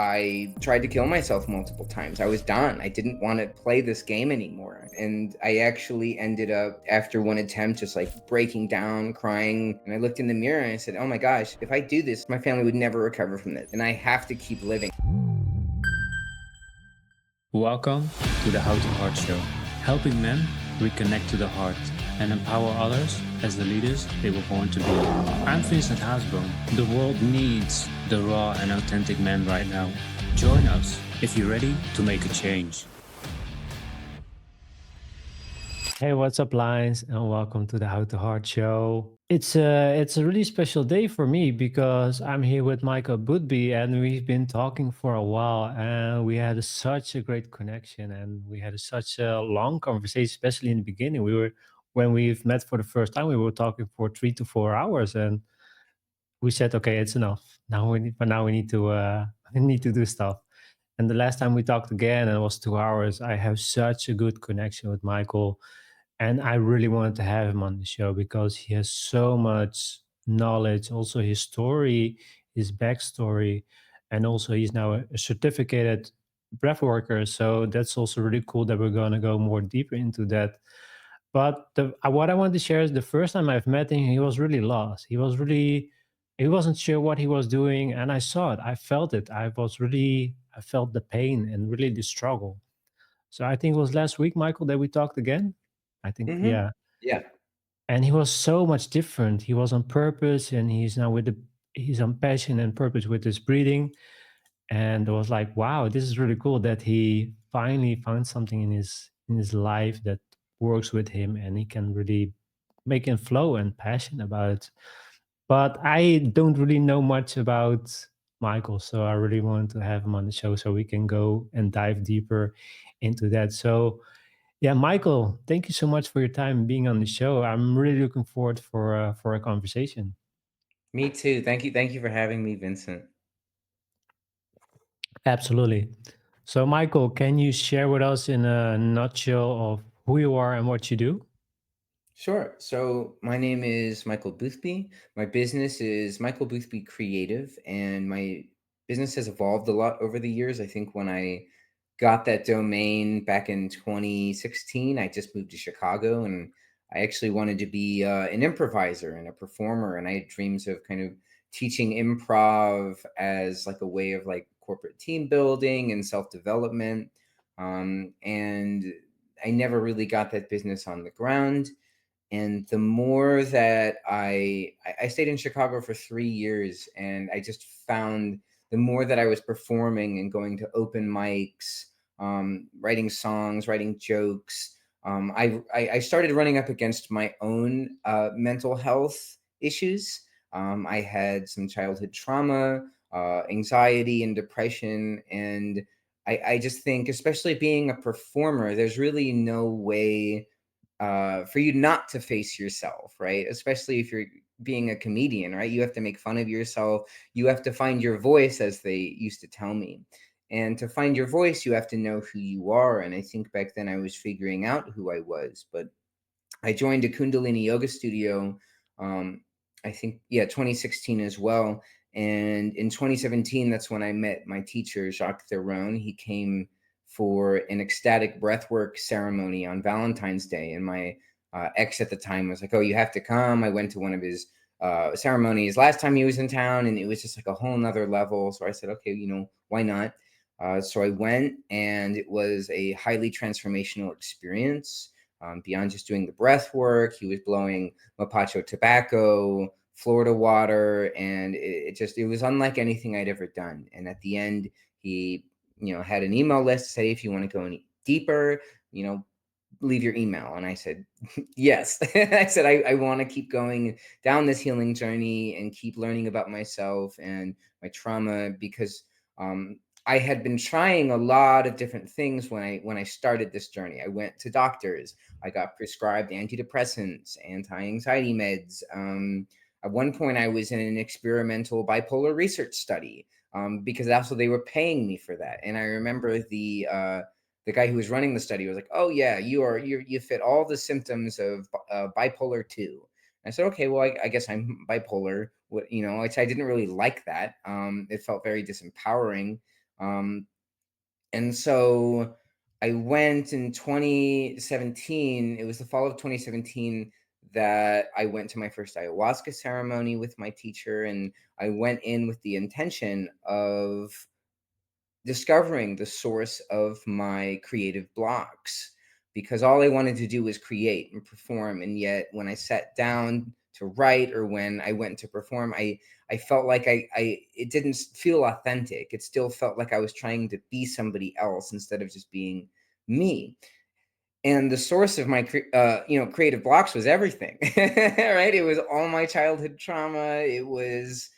I tried to kill myself multiple times. I was done. I didn't want to play this game anymore. And I actually ended up, after one attempt, just like breaking down, crying. And I looked in the mirror and I said, oh my gosh, if I do this, my family would never recover from this. And I have to keep living. Welcome to the How to Heart Show, helping men reconnect to the heart and empower others as the leaders they were born to be. I'm Vincent Hazenboom. The world needs the raw and authentic man right now. Join us if you're ready to make a change. Hey, what's up, Lions, and welcome to the How to Heart Show. It's a really special day for me because I'm here with Michael Boothby, and we've been talking for a while, and we had such a great connection, and we had such a long conversation, especially in the beginning. When we've met for the first time, we were talking for 3 to 4 hours, and we said, okay, it's enough. Now we need to we need to do stuff. And the last time we talked again, and it was 2 hours. I have such a good connection with Michael, and I really wanted to have him on the show because he has so much knowledge. Also, his story, his backstory, and also he's now a certificated breath worker. So that's also really cool that we're going to go more deeper into that. But what I wanted to share is the first time I've met him, he was really lost. He wasn't sure what he was doing, and I saw it. I felt it. I felt the pain and really the struggle. So I think it was last week, Michael, that we talked again. I think, Mm-hmm. yeah. Yeah. And he was so much different. He was on purpose, and he's on passion and purpose with his breathing. And it was like, wow, this is really cool that he finally found something in his life that works with him, and he can really make him flow and passion about it. But I don't really know much about Michael, so I really want to have him on the show so we can go and dive deeper into that. So yeah, Michael, thank you so much for your time being on the show. I'm really looking forward for a conversation. Me too. Thank you. Thank you for having me, Vincent. Absolutely. So, Michael, can you share with us in a nutshell of who you are and what you do? Sure. So my name is Michael Boothby. My business is Michael Boothby Creative, and my business has evolved a lot over the years. I think when I got that domain back in 2016, I just moved to Chicago, and I actually wanted to be an improviser and a performer, and I had dreams of kind of teaching improv as like a way of like corporate team building and self development. And I never really got that business on the ground. And the more that I stayed in Chicago for 3 years, and I just found the more that I was performing and going to open mics, writing songs, writing jokes, I started running up against my own mental health issues. I had some childhood trauma, anxiety, and depression, and I just think, especially being a performer, there's really no way for you not to face yourself, right? Especially if you're being a comedian, right? You have to make fun of yourself. You have to find your voice, as they used to tell me. And to find your voice, you have to know who you are. And I think back then I was figuring out who I was. But I joined a Kundalini yoga studio, um, I think, yeah, 2016 as well. And in 2017, that's when I met my teacher, Jacques Theron. He came for an ecstatic breathwork ceremony on Valentine's Day. And my ex at the time was like, oh, you have to come. I went to one of his ceremonies last time he was in town, and it was just like a whole nother level. So I said, okay, why not? So I went, and it was a highly transformational experience. Beyond just doing the breath work, he was blowing Mapacho tobacco, Florida water, and it was unlike anything I'd ever done. And at the end, he had an email list to say, if you want to go any deeper, you know, leave your email. And I said, yes. I said, I want to keep going down this healing journey and keep learning about myself and my trauma, because I had been trying a lot of different things when I started this journey. I went to doctors. I got prescribed antidepressants, anti-anxiety meds. At one point, I was in an experimental bipolar research study, because that's what they were paying me for that. And I remember the guy who was running the study was like, "Oh yeah, you fit all the symptoms of bipolar 2." I said, "Okay, well, I guess I'm bipolar." I didn't really like that. It felt very disempowering. Um, and so I went in 2017. It was the fall of 2017 that I went to my first ayahuasca ceremony with my teacher. And I went in with the intention of discovering the source of my creative blocks, because all I wanted to do was create and perform. And yet when I sat down to write, or when I went to perform, I felt like I it didn't feel authentic. It still felt like I was trying to be somebody else instead of just being me. And the source of my creative blocks was everything. Right, it was all my childhood trauma. It was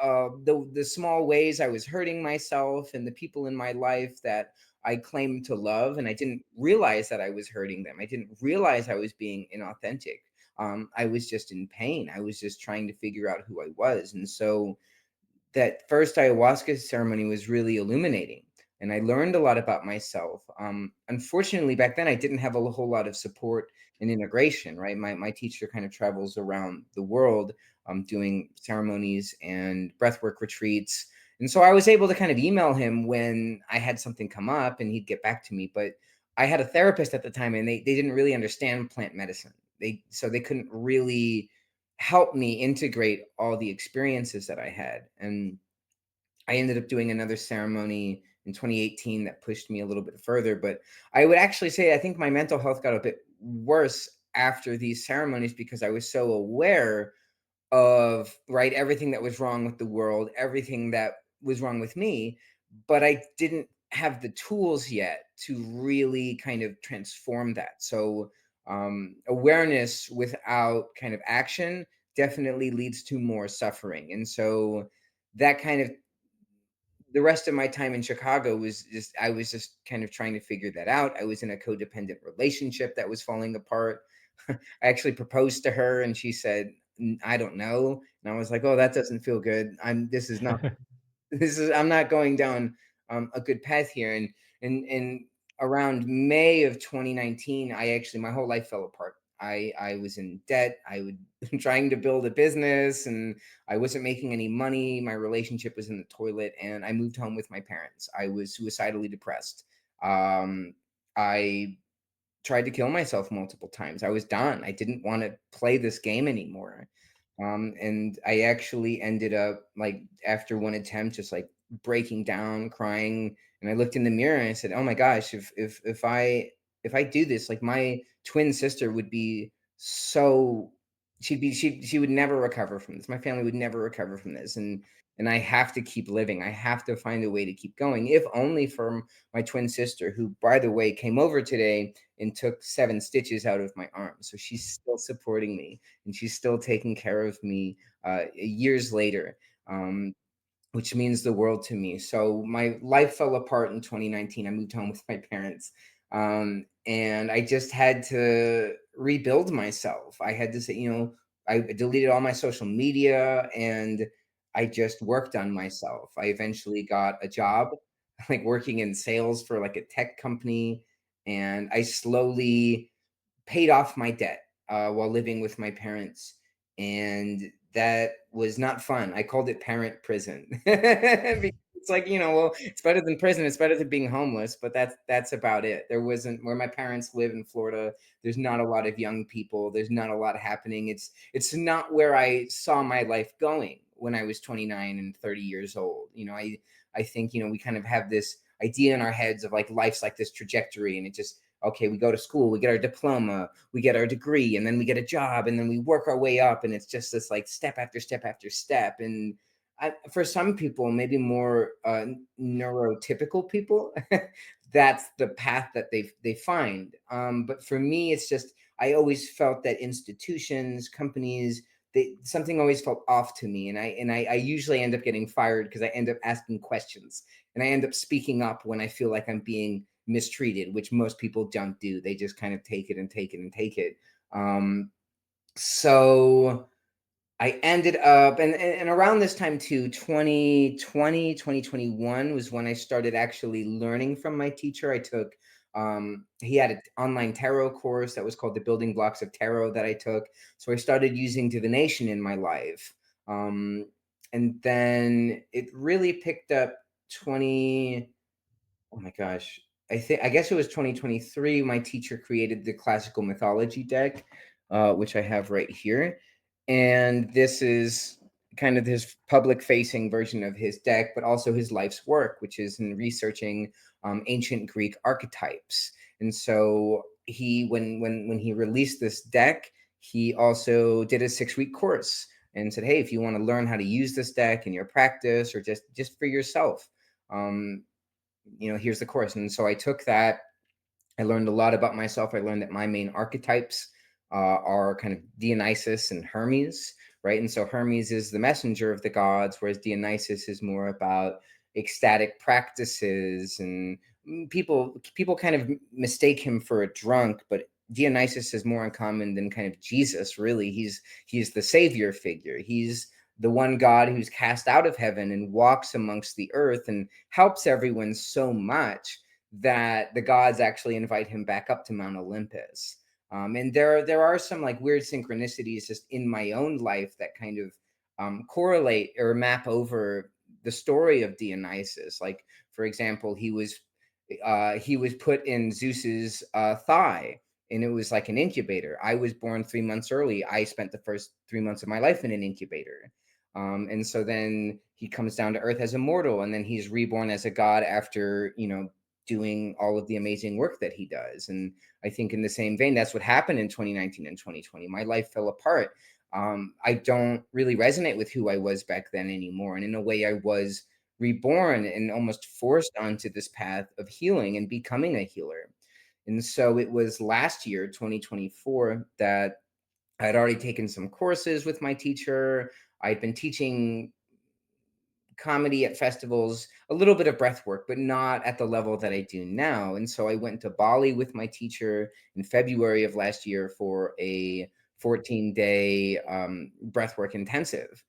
the small ways I was hurting myself, and the people in my life that I claimed to love, and I didn't realize that I was hurting them. I didn't realize I was being inauthentic. I was just in pain. I was just trying to figure out who I was. And so that first ayahuasca ceremony was really illuminating, and I learned a lot about myself. Unfortunately, back then I didn't have a whole lot of support and integration. Right, my teacher kind of travels around the world, doing ceremonies and breathwork retreats, and so I was able to kind of email him when I had something come up, and he'd get back to me. But I had a therapist at the time, and they didn't really understand plant medicine. They couldn't really help me integrate all the experiences that I had. And I ended up doing another ceremony in 2018 that pushed me a little bit further. But I would actually say I think my mental health got a bit worse after these ceremonies, because I was so aware of, right, everything that was wrong with the world, everything that was wrong with me, but I didn't have the tools yet to really kind of transform that. So awareness without kind of action definitely leads to more suffering. And so that kind of, the rest of my time in Chicago was just, I was just kind of trying to figure that out. I was in a codependent relationship that was falling apart. I actually proposed to her and she said, I don't know." And I was like, "Oh, that doesn't feel good. This is not, I'm not going down a good path here." And around May of 2019, I actually, my whole life fell apart. I was in debt. I would trying to build a business, and I wasn't making any money. My relationship was in the toilet, and I moved home with my parents. I was suicidally depressed. Um, I tried to kill myself multiple times. I was done. I didn't want to play this game anymore. And I actually ended up, like, after one attempt, just like breaking down, crying. And I looked in the mirror and I said, "Oh my gosh, if I do this, like, my twin sister would be so, she would never recover from this. My family would never recover from this. And I have to keep living. I have to find a way to keep going, if only for my twin sister, who, by the way, came over today and took 7 stitches out of my arm. So she's still supporting me, and she's still taking care of me years later, which means the world to me. So my life fell apart in 2019. I moved home with my parents, and I just had to rebuild myself. I had to say, I deleted all my social media, and I just worked on myself. I eventually got a job, like working in sales for like a tech company, and I slowly paid off my debt while living with my parents, and that was not fun. I called it parent prison. Because it's like, well, it's better than prison. It's better than being homeless, but that's about it. There wasn't, where my parents live in Florida, there's not a lot of young people. There's not a lot happening. It's not where I saw my life going when I was 29 and 30 years old. I think, we kind of have this idea in our heads of like life's like this trajectory, and it just, okay, we go to school, we get our diploma, we get our degree, and then we get a job, and then we work our way up, and it's just this like step after step after step. And for some people, maybe more neurotypical people, that's the path that they find. But for me, it's just, I always felt that institutions, companies, something always felt off to me, and I usually end up getting fired because I end up asking questions, and I end up speaking up when I feel like I'm being mistreated, which most people don't do. They just kind of take it and take it and take it. So I ended up, and around this time too, 2020, 2021 was when I started actually learning from my teacher. I took, he had an online tarot course that was called The Building Blocks of Tarot that I took. So I started using divination in my life. And then it really picked up 20 oh my gosh. I guess it was 2023. My teacher created the classical mythology deck, which I have right here. And this is kind of his public facing version of his deck, but also his life's work, which is in researching ancient Greek archetypes. And so when he released this deck, he also did a 6-week course and said, "Hey, if you want to learn how to use this deck in your practice or just for yourself, um, here's the course." And so I took that. I learned a lot about myself. I learned that my main archetypes are kind of Dionysus and Hermes, right? And so Hermes is the messenger of the gods, whereas Dionysus is more about ecstatic practices. And people kind of mistake him for a drunk, but Dionysus is more uncommon than kind of Jesus. Really, he's the savior figure. He's the one God who's cast out of heaven and walks amongst the earth and helps everyone so much that the gods actually invite him back up to Mount Olympus. And there are some like weird synchronicities just in my own life that kind of correlate or map over the story of Dionysus. Like, for example, he was put in Zeus's thigh, and it was like an incubator. I was born 3 months early. I spent the first 3 months of my life in an incubator. And so then he comes down to earth as a mortal, and then he's reborn as a god after, doing all of the amazing work that he does. And I think in the same vein, that's what happened in 2019 and 2020. My life fell apart. I don't really resonate with who I was back then anymore. And in a way, I was reborn and almost forced onto this path of healing and becoming a healer. And so it was last year, 2024, that I had already taken some courses with my teacher. I'd been teaching comedy at festivals, a little bit of breath work, but not at the level that I do now. And so I went to Bali with my teacher in February of last year for a 14-day breathwork intensive.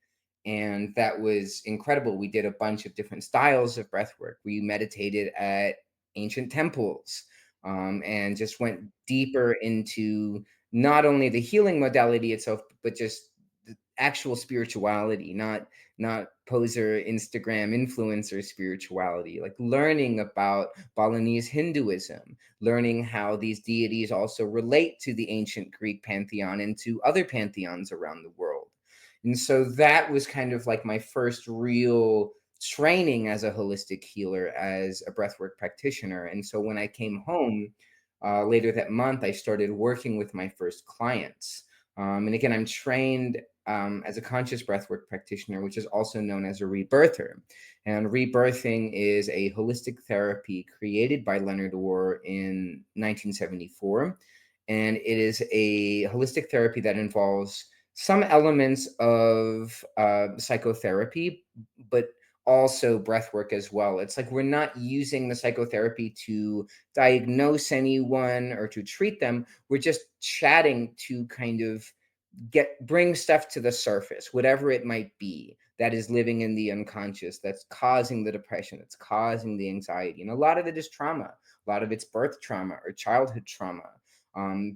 And that was incredible. We did a bunch of different styles of breathwork. We meditated at ancient temples, and just went deeper into not only the healing modality itself, but just the actual spirituality, not poser Instagram influencer spirituality, like learning about Balinese Hinduism, learning how these deities also relate to the ancient Greek pantheon and to other pantheons around the world. And so that was kind of like my first real training as a holistic healer, as a breathwork practitioner. And so when I came home later that month, I started working with my first clients. And again, I'm trained as a conscious breathwork practitioner, which is also known as a rebirther. And rebirthing is a holistic therapy created by Leonard Orr in 1974. And it is a holistic therapy that involves some elements of psychotherapy, but also breath work as well. It's like we're not using the psychotherapy to diagnose anyone or to treat them. We're just chatting to kind of bring stuff to the surface, whatever it might be that is living in the unconscious, that's causing the depression, that's causing the anxiety. And a lot of it is trauma. A lot of it's birth trauma or childhood trauma.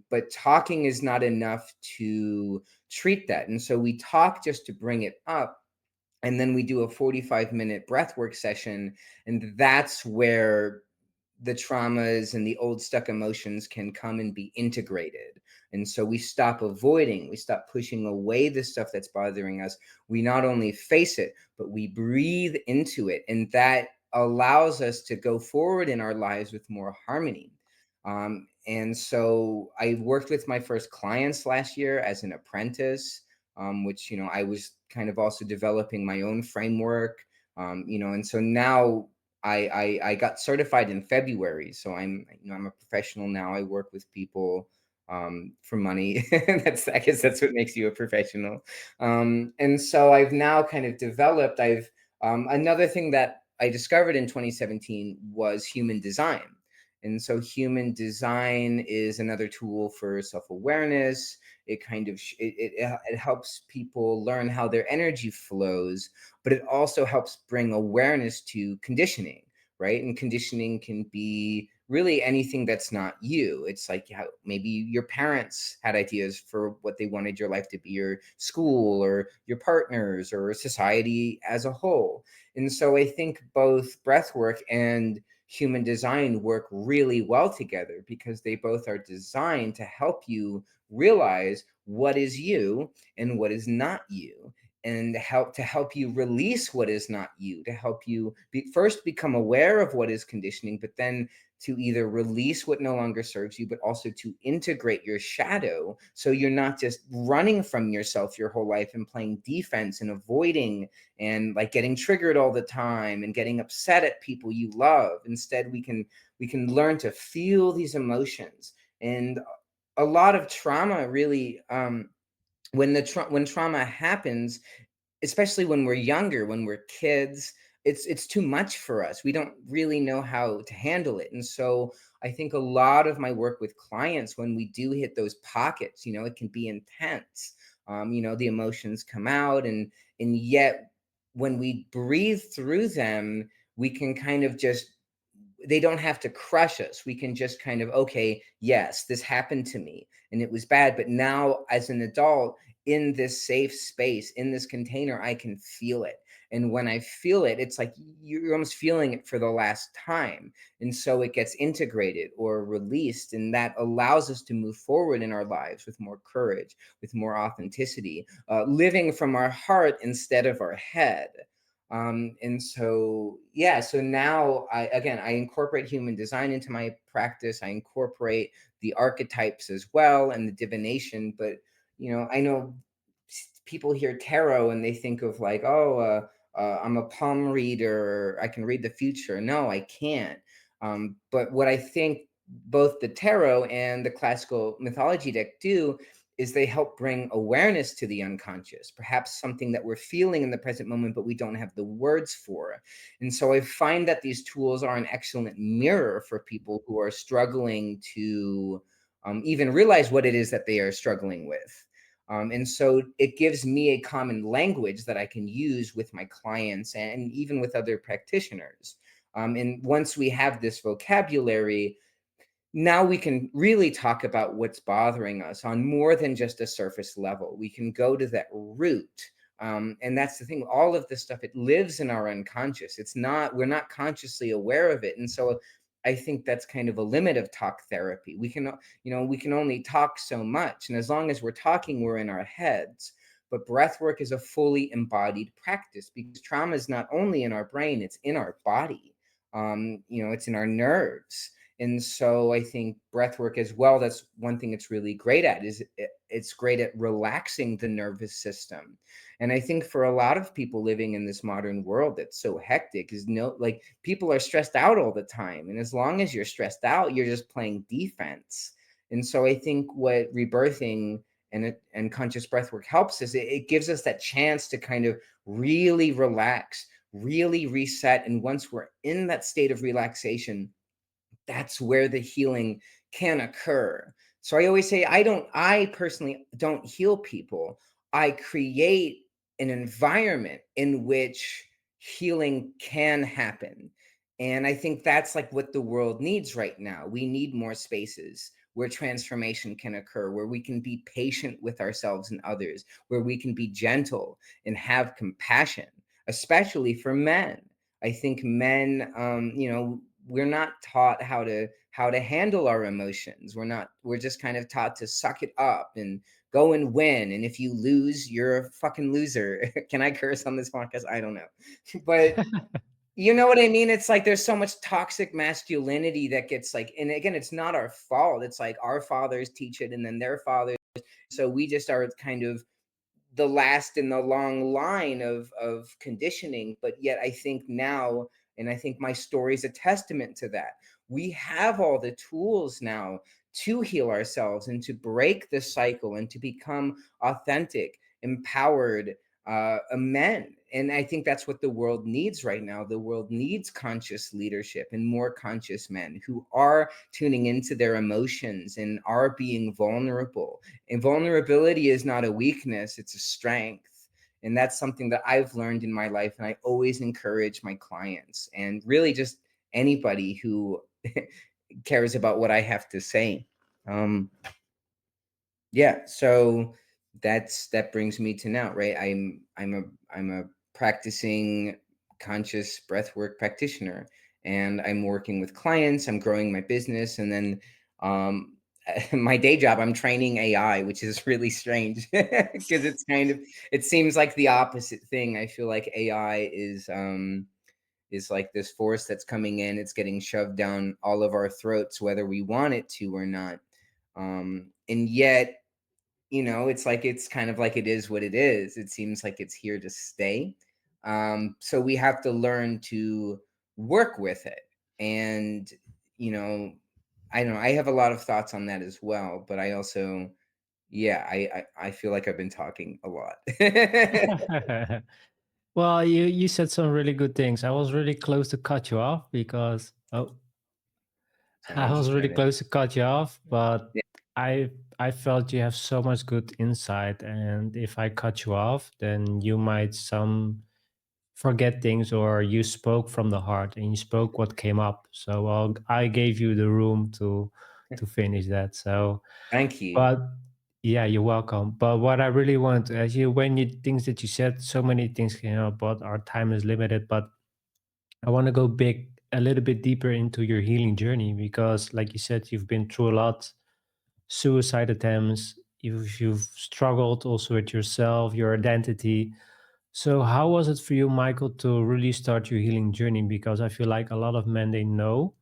But talking is not enough to treat that. And so we talk just to bring it up. And then we do a 45-minute breathwork session. And that's where the traumas and the old stuck emotions can come and be integrated. And so we stop avoiding, we stop pushing away the stuff that's bothering us. We not only face it, but we breathe into it. And that allows us to go forward in our lives with more harmony. And so I worked with my first clients last year as an apprentice, which, I was kind of also developing my own framework. And so now I got certified in February, so I'm a professional now. I work with people for money. I guess that's what makes you a professional. And so I've now kind of developed. I've Another thing that I discovered in 2017 was human design. And so human design is another tool for self-awareness. It kind of it helps people learn how their energy flows, but it also helps bring awareness to conditioning, right? And conditioning can be really anything that's not you. It's like how maybe your parents had ideas for what they wanted your life to be, or school, or your partners, or society as a whole. And so I think both breathwork and human design work really well together, because they both are designed to help you realize what is you and what is not you, and help you release what is not you, to help you first become aware of what is conditioning, but then to either release what no longer serves you, but also to integrate your shadow, so you're not just running from yourself your whole life and playing defense and avoiding and like getting triggered all the time and getting upset at people you love. Instead, we can learn to feel these emotions. And a lot of trauma really, when trauma happens, especially when we're younger, when we're kids, it's too much for us. We don't really know how to handle it. And so I think a lot of my work with clients, when we do hit those pockets, it can be intense. The emotions come out, and yet when we breathe through them, we can kind of just, they don't have to crush us. We can just kind of, okay, yes, this happened to me and it was bad. But now, as an adult, in this safe space, in this container, I can feel it. And when I feel it, it's like you're almost feeling it for the last time. And so it gets integrated or released. And that allows us to move forward in our lives with more courage, with more authenticity, living from our heart instead of our head. And so, yeah, so now I incorporate human design into my practice. I incorporate the archetypes as well, and the divination. But I know people hear tarot and they think of like, oh, I'm a palm reader, I can read the future. No, I can't. But what I think both the tarot and the classical mythology deck do is they help bring awareness to the unconscious, perhaps something that we're feeling in the present moment, but we don't have the words for. And so I find that these tools are an excellent mirror for people who are struggling to even realize what it is that they are struggling with. And so it gives me a common language that I can use with my clients and even with other practitioners. And once we have this vocabulary, now we can really talk about what's bothering us on more than just a surface level. We can go to that root. And that's the thing. All of this stuff, it lives in our unconscious. We're not consciously aware of it. And so I think that's kind of a limit of talk therapy. We can only talk so much. And as long as we're talking, we're in our heads. But breath work is a fully embodied practice, because trauma is not only in our brain, it's in our body. It's in our nerves. And so I think breath work as well, that's one thing it's really great at, is it's great at relaxing the nervous system. And I think for a lot of people living in this modern world that's so hectic, is like people are stressed out all the time. And as long as you're stressed out, you're just playing defense. And so I think what rebirthing and conscious breath work helps is it gives us that chance to kind of really relax, really reset. And once we're in that state of relaxation, that's where the healing can occur. So I always say, I personally don't heal people. I create an environment in which healing can happen. And I think that's like what the world needs right now. We need more spaces where transformation can occur, where we can be patient with ourselves and others, where we can be gentle and have compassion, especially for men. I think men, we're not taught how to handle our emotions. We're just kind of taught to suck it up and go and win. And if you lose, you're a fucking loser. Can I curse on this podcast? I don't know. But you know what I mean? It's like there's so much toxic masculinity that gets like, and again, it's not our fault. It's like our fathers teach it and then their fathers. So we just are kind of the last in the long line of conditioning. But yet I think now, and I think my story is a testament to that, we have all the tools now to heal ourselves and to break the cycle and to become authentic, empowered men. And I think that's what the world needs right now. The world needs conscious leadership and more conscious men who are tuning into their emotions and are being vulnerable. And vulnerability is not a weakness, it's a strength. And that's something that I've learned in my life. And I always encourage my clients and really just anybody who cares about what I have to say. Um, yeah, so that brings me to now, right? I'm a practicing conscious breathwork practitioner, and I'm working with clients. I'm growing my business, and then um, my day job, I'm training AI, which is really strange because it seems like the opposite thing. I feel like AI is like this force that's coming in. It's getting shoved down all of our throats, whether we want it to or not. And yet, it's like it's kind of like it is what it is. It seems like it's here to stay. So we have to learn to work with it. And, you know, I don't know. I have a lot of thoughts on that as well, but I also, yeah, I feel like I've been talking a lot. Well, you said some really good things. I was really close to cut you off because So I I'll was just try really to, close to cut you off, but yeah, I I felt you have so much good insight, and if I cut you off, then you might some forget things, or you spoke from the heart and you spoke what came up. So I gave you the room to finish that. So, thank you. but yeah, you're welcome. But what I really want, as you when you things that you said, so many things came up, but our time is limited. But I want to go big a little bit deeper into your healing journey because, like you said, you've been through a lot, suicide attempts. You've struggled also with yourself, your identity. So how was it for you, Michael, to really start your healing journey? Because I feel like a lot of men they know,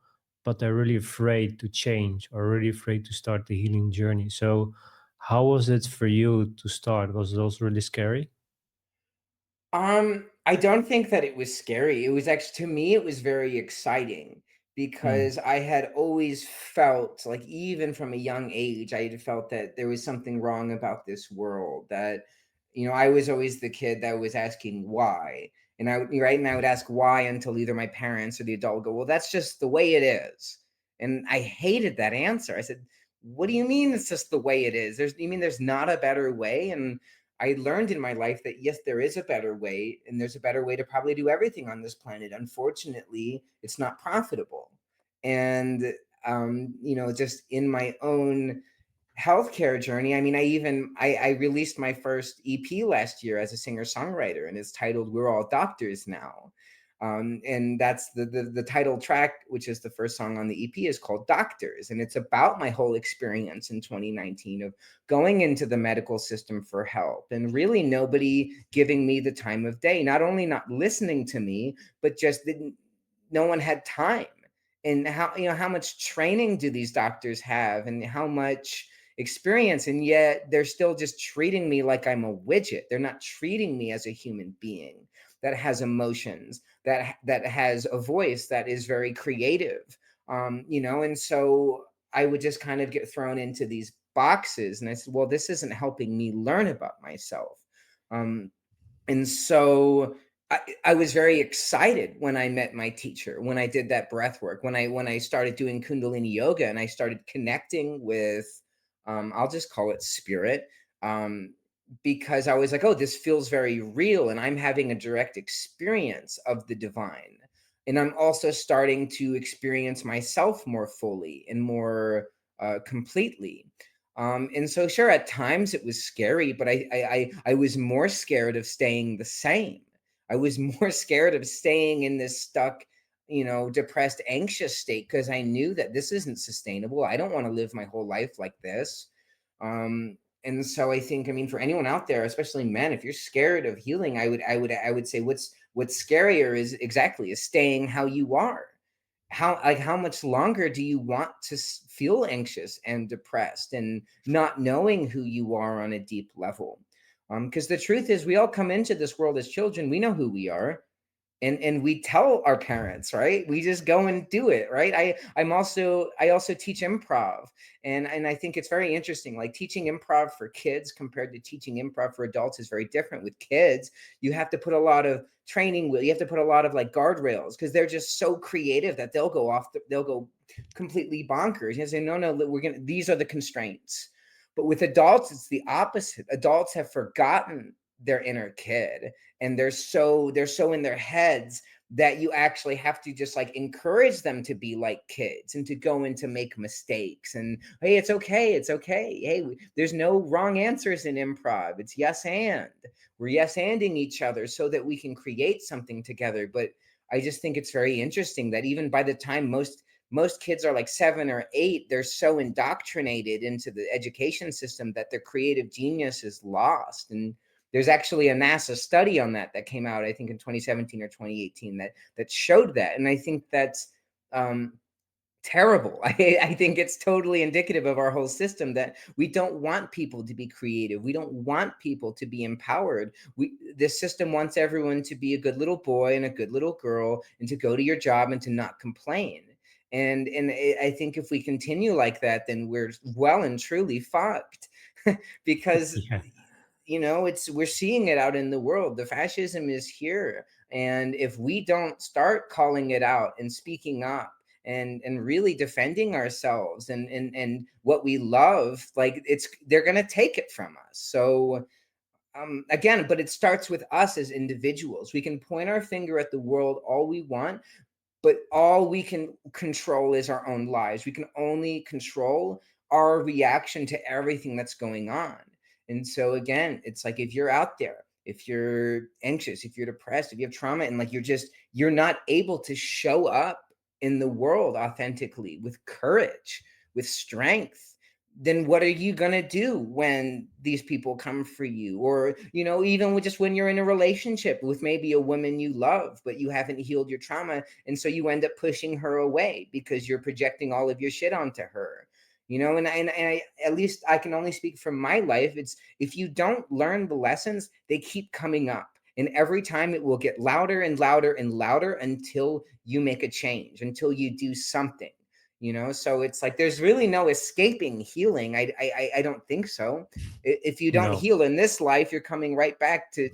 but they're really afraid to change or really afraid to start the healing journey. So how was it for you to start? Was it also really scary? I don't think that it was scary. It was actually, to me, it was very exciting Mm, because I had always felt like, even from a young age, I had felt that there was something wrong about this world. That, I was always the kid that was asking why. And I would ask why until either my parents or the adult would go, well, that's just the way it is. And I hated that answer. I said, what do you mean it's just the way it is? You mean there's not a better way? And I learned in my life that yes, there is a better way, and there's a better way to probably do everything on this planet. Unfortunately, it's not profitable. And just in my own healthcare journey, I mean, I released my first EP last year as a singer-songwriter, and it's titled "We're All Doctors Now." And that's the title track, which is the first song on the EP, is called Doctors. And it's about my whole experience in 2019 of going into the medical system for help and really nobody giving me the time of day, not only not listening to me, but just didn't, no one had time. And how much training do these doctors have, and how much experience, and yet they're still just treating me like I'm a widget. They're not treating me as a human being that has emotions, that has a voice, that is very creative. And so I would just kind of get thrown into these boxes, and I said, well, this isn't helping me learn about myself. Um, and so I was very excited when I met my teacher, when I did that breath work, when I started doing Kundalini yoga, and I started connecting with, I'll just call it spirit, um, because I was like, oh, this feels very real, and I'm having a direct experience of the divine, and I'm also starting to experience myself more fully and more completely. And so, sure, at times it was scary, but I was more scared of staying the same. I was more scared of staying in this stuck, depressed, anxious state, because I knew that this isn't sustainable. I don't want to live my whole life like this. And so I think, I mean, for anyone out there, especially men, if you're scared of healing, I would say what's scarier is staying how you are. How much longer do you want to feel anxious and depressed and not knowing who you are on a deep level? Because the truth is, we all come into this world as children. We know who we are, and we tell our parents, right? We just go and do it, right? I also teach improv, and I think it's very interesting. Like, teaching improv for kids compared to teaching improv for adults is very different. With kids, you have to put a lot of training, you have to put a lot of like guardrails, because they're just so creative that they'll go completely bonkers. You say, no, these are the constraints. But with adults, it's the opposite. Adults have forgotten their inner kid, and they're so in their heads that you actually have to just like encourage them to be like kids and to go and to make mistakes. And hey, it's okay. It's okay. Hey, there's no wrong answers in improv. It's yes and. We're yes anding each other so that we can create something together. But I just think it's very interesting that even by the time most kids are like 7 or 8, they're so indoctrinated into the education system that their creative genius is lost. And there's actually a NASA study on that came out, I think, in 2017 or 2018 that showed that. And I think that's um, terrible. I think it's totally indicative of our whole system that we don't want people to be creative. We don't want people to be empowered. This system wants everyone to be a good little boy and a good little girl and to go to your job and to not complain. And I think if we continue like that, then we're well and truly fucked. Because Yeah. it's we're seeing it out in the world. The fascism is here, and if we don't start calling it out and speaking up and really defending ourselves and what we love, like they're going to take it from us. So again, but it starts with us as individuals. We can point our finger at the world all we want, but all we can control is our own lives. We can only control our reaction to everything that's going on. And so again, it's like if you're out there, if you're anxious, if you're depressed, if you have trauma, and like you're not able to show up in the world authentically with courage, with strength, then what are you going to do when these people come for you? Or even with just when you're in a relationship with maybe a woman you love but you haven't healed your trauma, and so you end up pushing her away because you're projecting all of your shit onto her. And I, at least I can only speak from my life. It's if you don't learn the lessons, they keep coming up, and every time it will get louder and louder and louder until you make a change, until you do something. So it's like there's really no escaping healing. I don't think so. If you don't No. heal in this life, you're coming right back to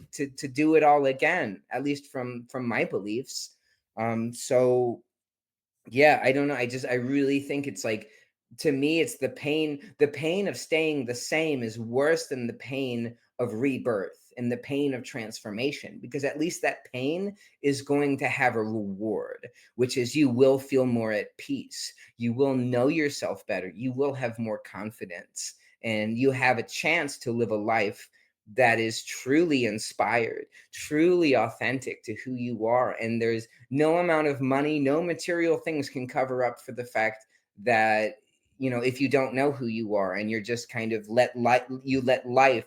do it all again, at least from my beliefs. So yeah, I don't know. I really think it's like, to me, it's the pain of staying the same is worse than the pain of rebirth and the pain of transformation, because at least that pain is going to have a reward, which is you will feel more at peace. You will know yourself better. You will have more confidence, and you have a chance to live a life that is truly inspired, truly authentic to who you are. And there's no amount of money, no material things can cover up for the fact that if you don't know who you are and you're just kind of let life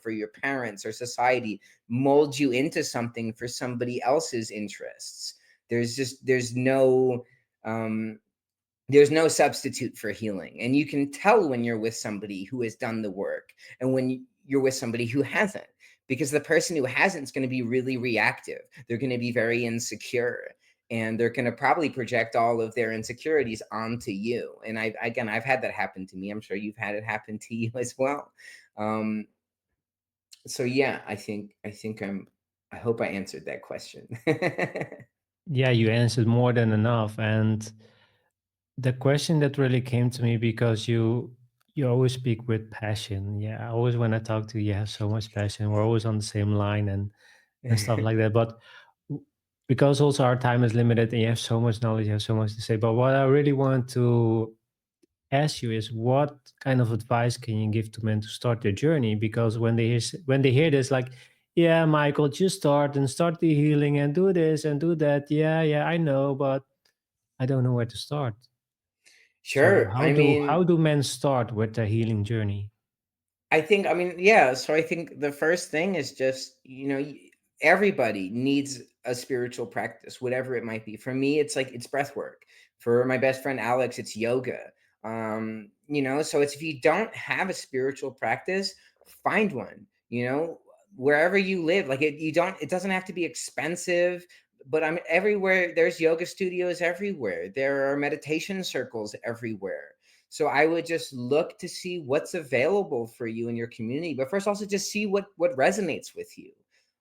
or your parents or society mold you into something for somebody else's interests, um there's no substitute for healing. And you can tell when you're with somebody who has done the work and when you're with somebody who hasn't, because the person who hasn't is going to be really reactive. They're going to be very insecure, and they're going to probably project all of their insecurities onto you. And I've had that happen to me. I'm sure you've had it happen to you as well. Um, so yeah, I hope I answered that question. Yeah, you answered more than enough. And the question that really came to me, because you always speak with passion. Yeah, always when I talk to you, you have so much passion. We're always on the same line and stuff like that. But w- because also our time is limited and you have so much knowledge, you have so much to say. But what I really want to ask you is, what kind of advice can you give to men to start their journey? Because when they hear this, like, yeah, Michael, just start the healing and do this and do that. Yeah, yeah, I know, but I don't know where to start. So Sure. I how mean, do men start with their healing journey? I mean, yeah. So I think the first thing is just, everybody needs a spiritual practice, whatever it might be. For me, it's like it's breath work. For my best friend Alex, it's yoga. So it's if you don't have a spiritual practice, find one. Wherever you live, like it doesn't have to be expensive. But I'm everywhere. There's yoga studios everywhere. There are meditation circles everywhere. So I would just look to see what's available for you in your community, but first also just see what resonates with you.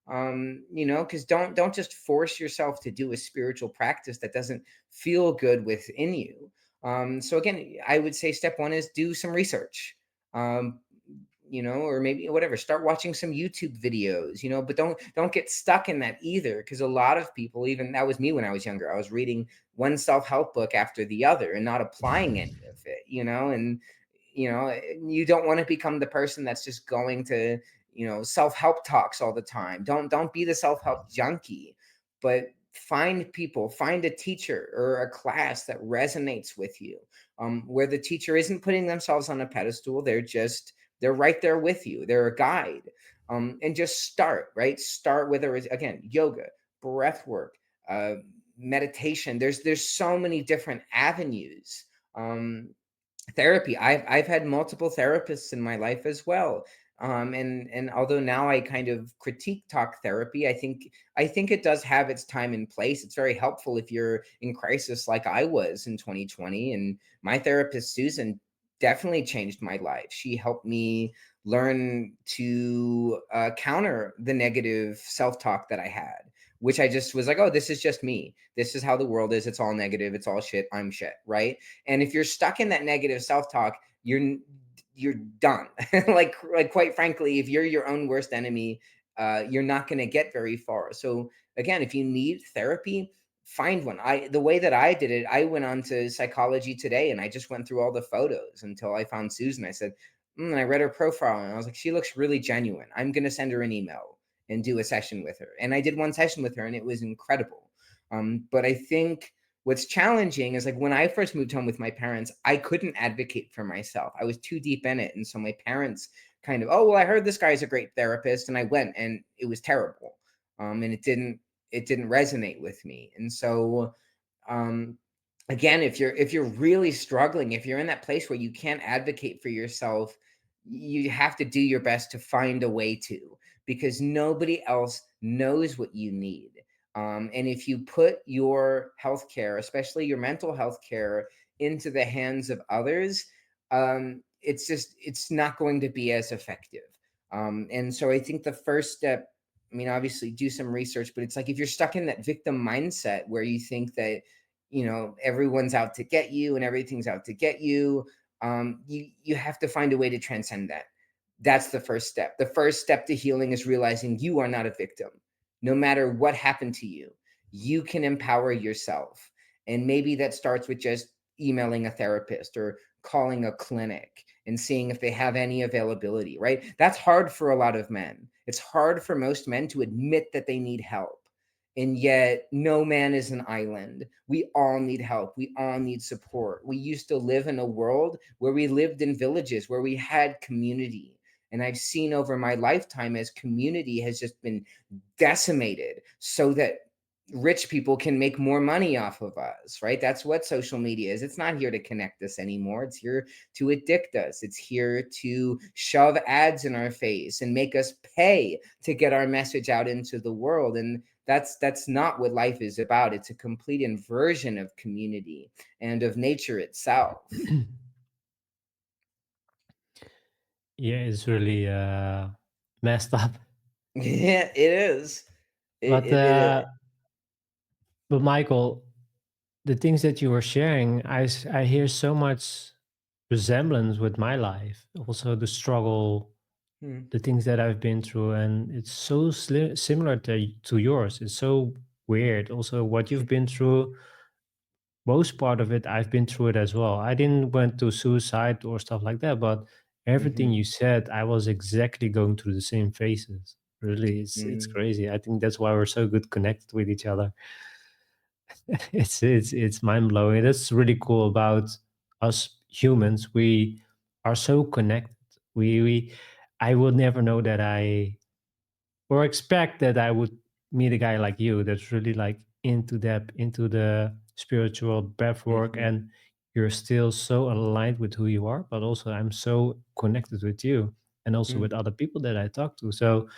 Because don't just force yourself to do a spiritual practice that doesn't feel good within you. So again, I would say step one is do some research. or maybe whatever, start watching some YouTube videos, but don't get stuck in that either, because a lot of people, even that was me when I was younger, I was reading one self-help book after the other and not applying any of it, and you don't want to become the person that's just going to, self-help talks all the time. Don't be the self-help junkie, but find people, find a teacher or a class that resonates with you, where the teacher isn't putting themselves on a pedestal. They're right there with you. They're a guide. And just start, right? Start, whether it's, again, yoga, breath work, uh, meditation. There's so many different avenues. Therapy. I've had multiple therapists in my life as well. And although now I kind of critique talk therapy, I think it does have its time and place. It's very helpful if you're in crisis like I was in 2020. And my therapist Susan definitely changed my life. She helped me learn to counter the negative self-talk that I had, which I just was like, oh, this is just me. This is how the world is. It's all negative. It's all shit. I'm shit, right? And if you're stuck in that negative self-talk, you're done. like quite frankly, if you're your own worst enemy, you're not going to get very far. So again, if you need therapy, find one. The way that I did it, I went on to Psychology Today and I just went through all the photos until I found Susan. I said, I read her profile and I was like, she looks really genuine. I'm going to send her an email and do a session with her. And I did one session with her and it was incredible. But I think what's challenging is, like, when I first moved home with my parents, I couldn't advocate for myself. I was too deep in it. And so my parents kind of, oh, well, I heard this guy's a great therapist. And I went and it was terrible. And it didn't resonate with me. And so, um, again, if you're really struggling, if you're in that place where you can't advocate for yourself, you have to do your best to find a way to, because nobody else knows what you need. And if you put your healthcare, especially your mental health care, into the hands of others, it's not going to be as effective. And so I think the first step, I mean, obviously do some research, but it's like, if you're stuck in that victim mindset where you think that, everyone's out to get you and everything's out to get you, you have to find a way to transcend that. That's the first step. The first step to healing is realizing you are not a victim. No matter what happened to you, you can empower yourself. And maybe that starts with just emailing a therapist or calling a clinic and seeing if they have any availability, right? That's hard for a lot of men. It's hard for most men to admit that they need help. And yet, no man is an island. We all need help. We all need support. We used to live in a world where we lived in villages, where we had community. And I've seen over my lifetime as community has just been decimated so that rich people can make more money off of us, right? That's what social media is. It's not here to connect us anymore. It's here to addict us. It's here to shove ads in our face and make us pay to get our message out into the world. And that's not what life is about. It's a complete inversion of community and of nature itself. Yeah, it's really messed up. Yeah, it is. But It but Michael, the things that you were sharing, I hear so much resemblance with my life. Also, the struggle, mm, the things that I've been through, and it's so similar to yours. It's so weird. Also, what you've been through, most part of it, I've been through it as well. I didn't went to suicide or stuff like that, but everything mhm, you said, I was exactly going through the same phases. Really, it's mm, crazy. I think that's why we're so good connected with each other. It's mind blowing. That's really cool about us humans. We are so connected. We I would never know that I or expect that I would meet a guy like you that's really like into depth into the spiritual breath work, mhm, and you're still so aligned with who you are, but also I'm so connected with you and also with mm, other people that I talk to. So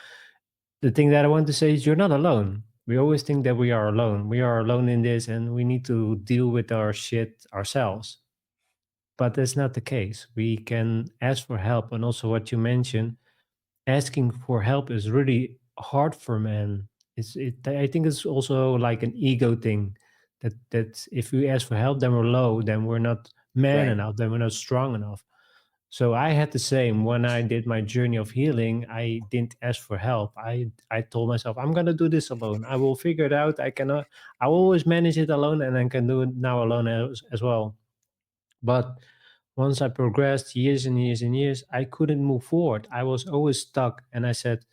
the thing that I want to say is you're not alone. We always think that we are alone. We are alone in this and we need to deal with our shit ourselves. But that's not the case. We can ask for help. And also, what you mentioned, asking for help is really hard for men. I think it's also like an ego thing that if we ask for help, then we're low, then we're not man right. enough, then we're not strong enough. So I had the same when I did my journey of healing. I didn't ask for help. I told myself I'm gonna do this alone. I will figure it out. I cannot. I will always manage it alone, and I can do it now alone as well. But once I progressed years and years and years, I couldn't move forward. I was always stuck, and I said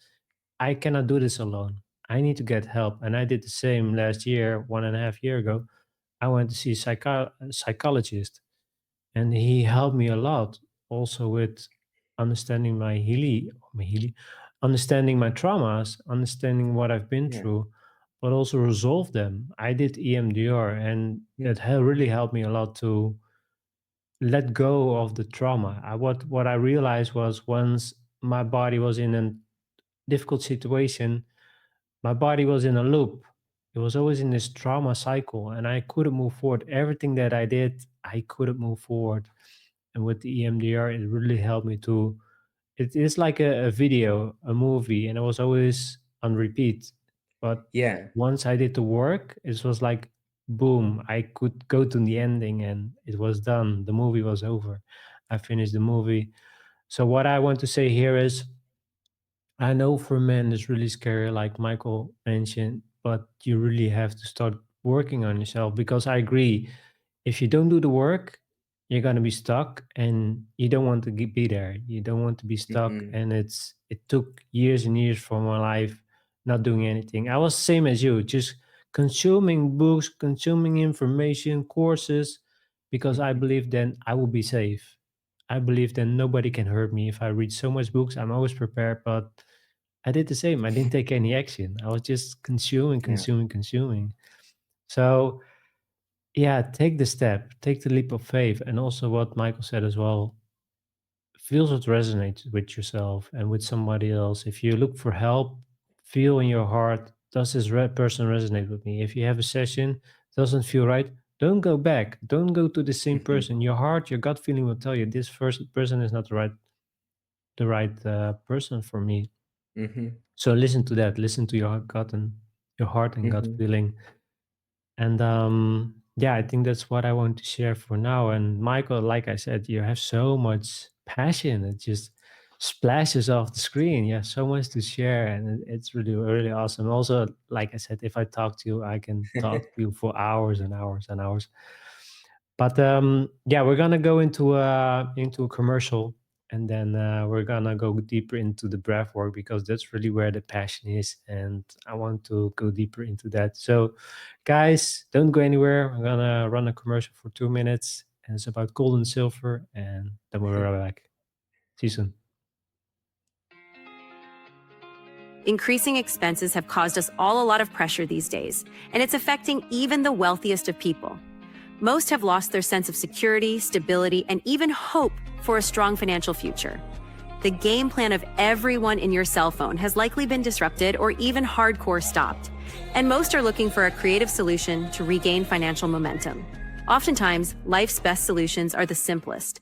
I cannot do this alone. I need to get help, and I did the same last year, 1.5 year ago. I went to see a psychologist, and he helped me a lot also with understanding understanding my traumas, understanding what I've been Yeah. through, but also resolve them. I did EMDR, and Yeah. it really helped me a lot to let go of the trauma. What I realized was once my body was in a difficult situation, my body was in a loop. It was always in this trauma cycle, and I couldn't move forward. Everything that I did, I couldn't move forward. And with the EMDR, it really helped me to. It is like a video, a movie, and it was always on repeat. But Yeah. once I did the work, it was like boom, I could go to the ending and it was done. The movie was over. I finished the movie. So what I want to say here is I know for men it's really scary, like Michael mentioned, but you really have to start working on yourself because I agree. If you don't do the work, you're gonna be stuck, and you don't want to be there. You don't want to be stuck, Hmm. and it took years and years for my life not doing anything. I was same as you, just consuming books, consuming information, courses, because I Hmm. believe then I will be safe. I believe then nobody can hurt me if I read so much books. I'm always prepared, but I did the same. I didn't take any action. I was just consuming, Yeah. consuming, consuming. So, yeah, take the step, take the leap of faith. And also, what Michael said as well, feel what resonates with yourself and with somebody else. If you look for help, feel in your heart, does this person resonate with me? If you have a session, doesn't feel right, don't go back. Don't go to the same Hmm. person. Your heart, your gut feeling will tell you this first person is not the right person for me. Hmm. So listen to that. Listen to your gut and your heart and gut Hmm. feeling. And yeah, I think that's what I want to share for now. And Michael, like I said, you have so much passion. It just splashes off the screen. You have so much to share, and it's really, really awesome. Also, like I said, if I talk to you, I can talk to you for hours and hours and hours. But yeah, we're gonna go into a commercial, and then we're gonna go deeper into the breath work because that's really where the passion is, and I want to go deeper into that. So, guys, don't go anywhere. I'm gonna run a commercial for 2 minutes, and it's about gold and silver, and then we'll be right back. See you soon. Increasing expenses have caused us all a lot of pressure these days, and it's affecting even the wealthiest of people. Most have lost their sense of security, stability, and even hope for a strong financial future. The game plan of everyone in your cell phone has likely been disrupted or even hardcore stopped, and most are looking for a creative solution to regain financial momentum. Oftentimes, life's best solutions are the simplest.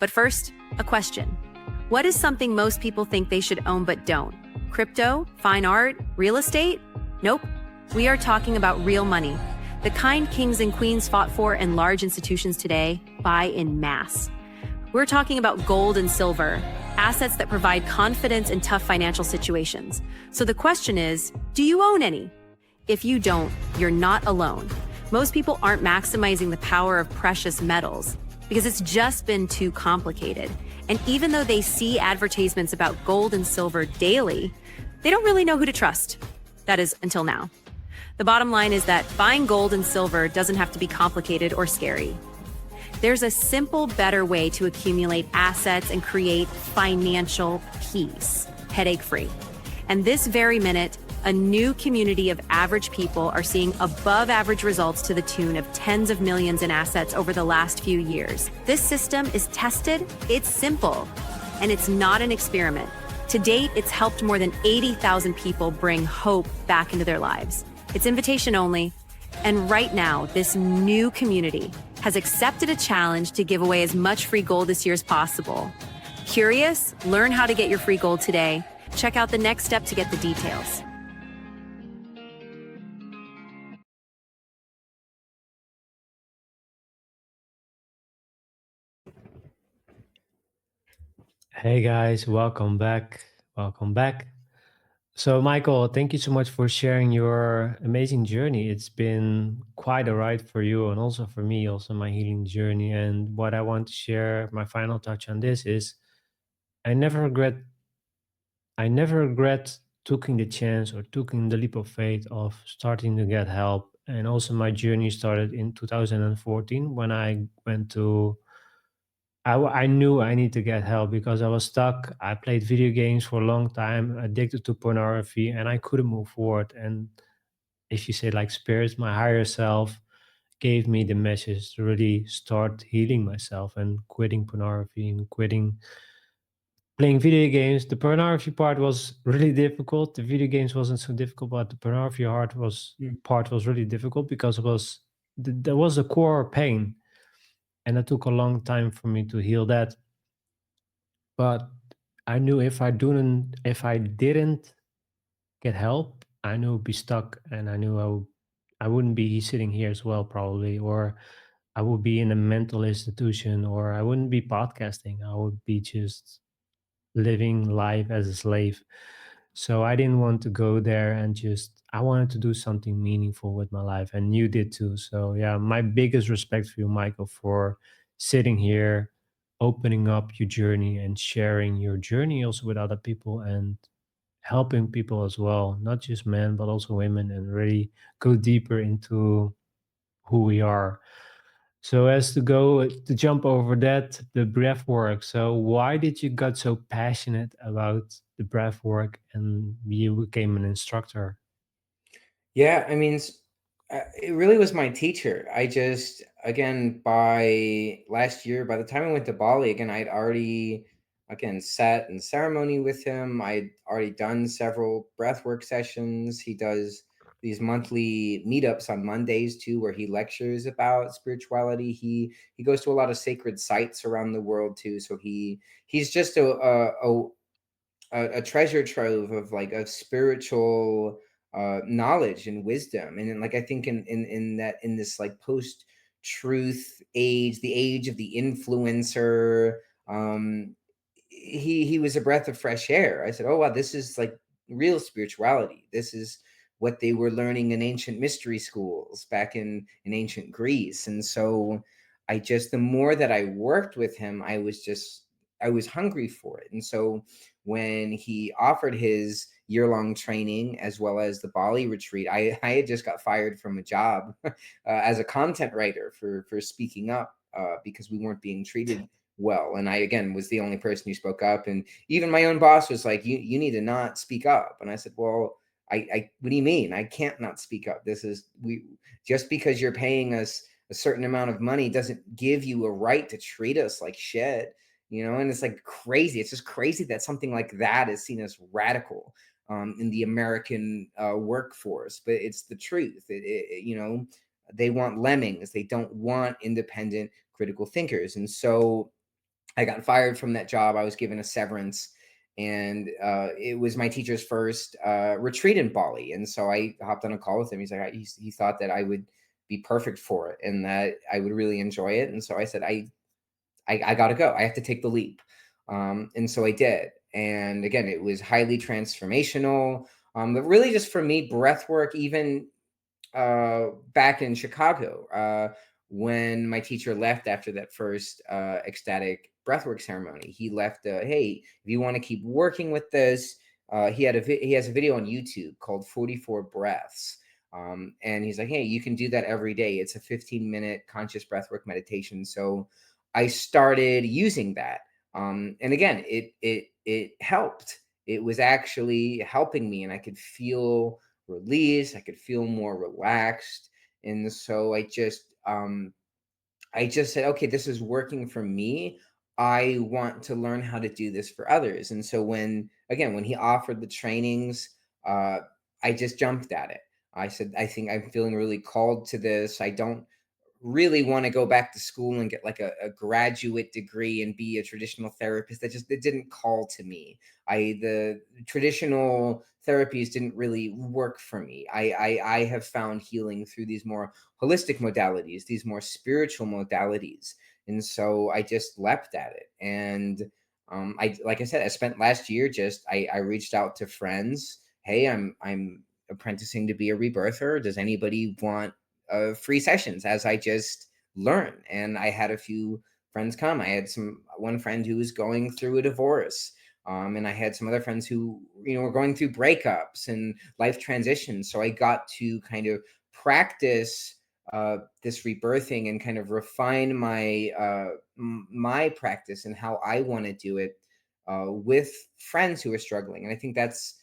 But first, a question. What is something most people think they should own but don't? Crypto, fine art, real estate? Nope. We are talking about real money. The kind kings and queens fought for and large institutions today buy in mass. We're talking about gold and silver, assets that provide confidence in tough financial situations. So the question is, do you own any? If you don't, you're not alone. Most people aren't maximizing the power of precious metals because it's just been too complicated. And even though they see advertisements about gold and silver daily, they don't really know who to trust. That is, until now. The bottom line is that buying gold and silver doesn't have to be complicated or scary. There's a simple, better way to accumulate assets and create financial peace, headache-free. And this very minute, a new community of average people are seeing above-average results to the tune of tens of millions in assets over the last few years. This system is tested, it's simple, and it's not an experiment. To date, it's helped more than 80,000 people bring hope back into their lives. It's invitation only, and right now, this new community has accepted a challenge to give away as much free gold this year as possible. Curious? Learn how to get your free gold today. Check out the next step to get the details. Hey guys, welcome back. Welcome back. So, Michael, thank you so much for sharing your amazing journey. It's been quite a ride for you and also for me, also my healing journey. And what I want to share, my final touch on this is I never regret I never regret taking the chance or taking the leap of faith of starting to get help. And also my journey started in 2014 when I went to I knew I need to get help because I was stuck. I played video games for a long time, addicted to pornography, and I couldn't move forward. And if you say like spirits, my higher self gave me the message to really start healing myself and quitting pornography and quitting playing video games. The pornography part was really difficult. The video games wasn't so difficult, but the pornography part was really difficult because there was a core pain, and it took a long time for me to heal that. But I knew if I didn't get help, I knew I'd be stuck, and I wouldn't be sitting here as well, probably, or I would be in a mental institution, or I wouldn't be podcasting. I would be just living life as a slave. So I didn't want to go there and just, I wanted to do something meaningful with my life. And you did too. So yeah, my biggest respect for you, Michael, for sitting here, opening up your journey and sharing your journey also with other people and helping people as well, not just men, but also women, and really go deeper into who we are. So as to jump over that, the breath work. So why did you got so passionate about the breath work and you became an instructor? Yeah, I mean, it really was my teacher. I just, again, by last year, by the time I went to Bali, again, I'd already, again, sat in ceremony with him. I'd already done several breathwork sessions. He does these monthly meetups on Mondays too, where he lectures about spirituality. He goes to a lot of sacred sites around the world too. So he's just a treasure trove of like of spiritual knowledge and wisdom. And then, like, I think in that, in this like post truth age, the age of the influencer, um he was a breath of fresh air. I said, oh wow, this is like real spirituality. This is what they were learning in ancient mystery schools back in ancient Greece. And so I just, the more that I worked with him, I was hungry for it. And so when he offered his year-long training as well as the Bali retreat, I had just got fired from a job as a content writer for speaking up because we weren't being treated well. And I, again, was the only person who spoke up. And even my own boss was like, you need to not speak up. And I said, well, what do you mean? I can't not speak up. This is, we, just because you're paying us a certain amount of money doesn't give you a right to treat us like shit, you know? And it's like crazy. It's just crazy that something like that is seen as radical in the American workforce, but it's the truth. You know, they want lemmings. They don't want independent critical thinkers. And so I got fired from that job. I was given a severance, and it was my teacher's first retreat in Bali. And so I hopped on a call with him. He's like, he thought that I would be perfect for it and that I would really enjoy it. And so I said, I got to go. I have to take the leap. And so I did. And again, it was highly transformational. But really, just for me, breath work, even back in Chicago, when my teacher left after that first ecstatic breathwork ceremony. He left, hey, if you want to keep working with this, he has a video on YouTube called 44 Breaths. And he's like, hey, you can do that every day. It's a 15-minute conscious breathwork meditation. So I started using that. And again, it helped. It was actually helping me, and I could feel release. I could feel more relaxed. And so I just said, okay, this is working for me. I want to learn how to do this for others. And so when he offered the trainings, uh, I just jumped at it. I said, I think I'm feeling really called to this. I don't really want to go back to school and get like a graduate degree and be a traditional therapist. It didn't call to me. The traditional therapies didn't really work for me. I have found healing through these more holistic modalities, these more spiritual modalities. And so I just leapt at it. And Like I said, I spent last year I reached out to friends. Hey, I'm apprenticing to be a rebirther. Does anybody want free sessions as I just learn? And I had a few friends come. I had one friend who was going through a divorce. And I had some other friends who, were going through breakups and life transitions. So I got to kind of practice this rebirthing and kind of refine my practice and how I want to do it with friends who are struggling. And I think that's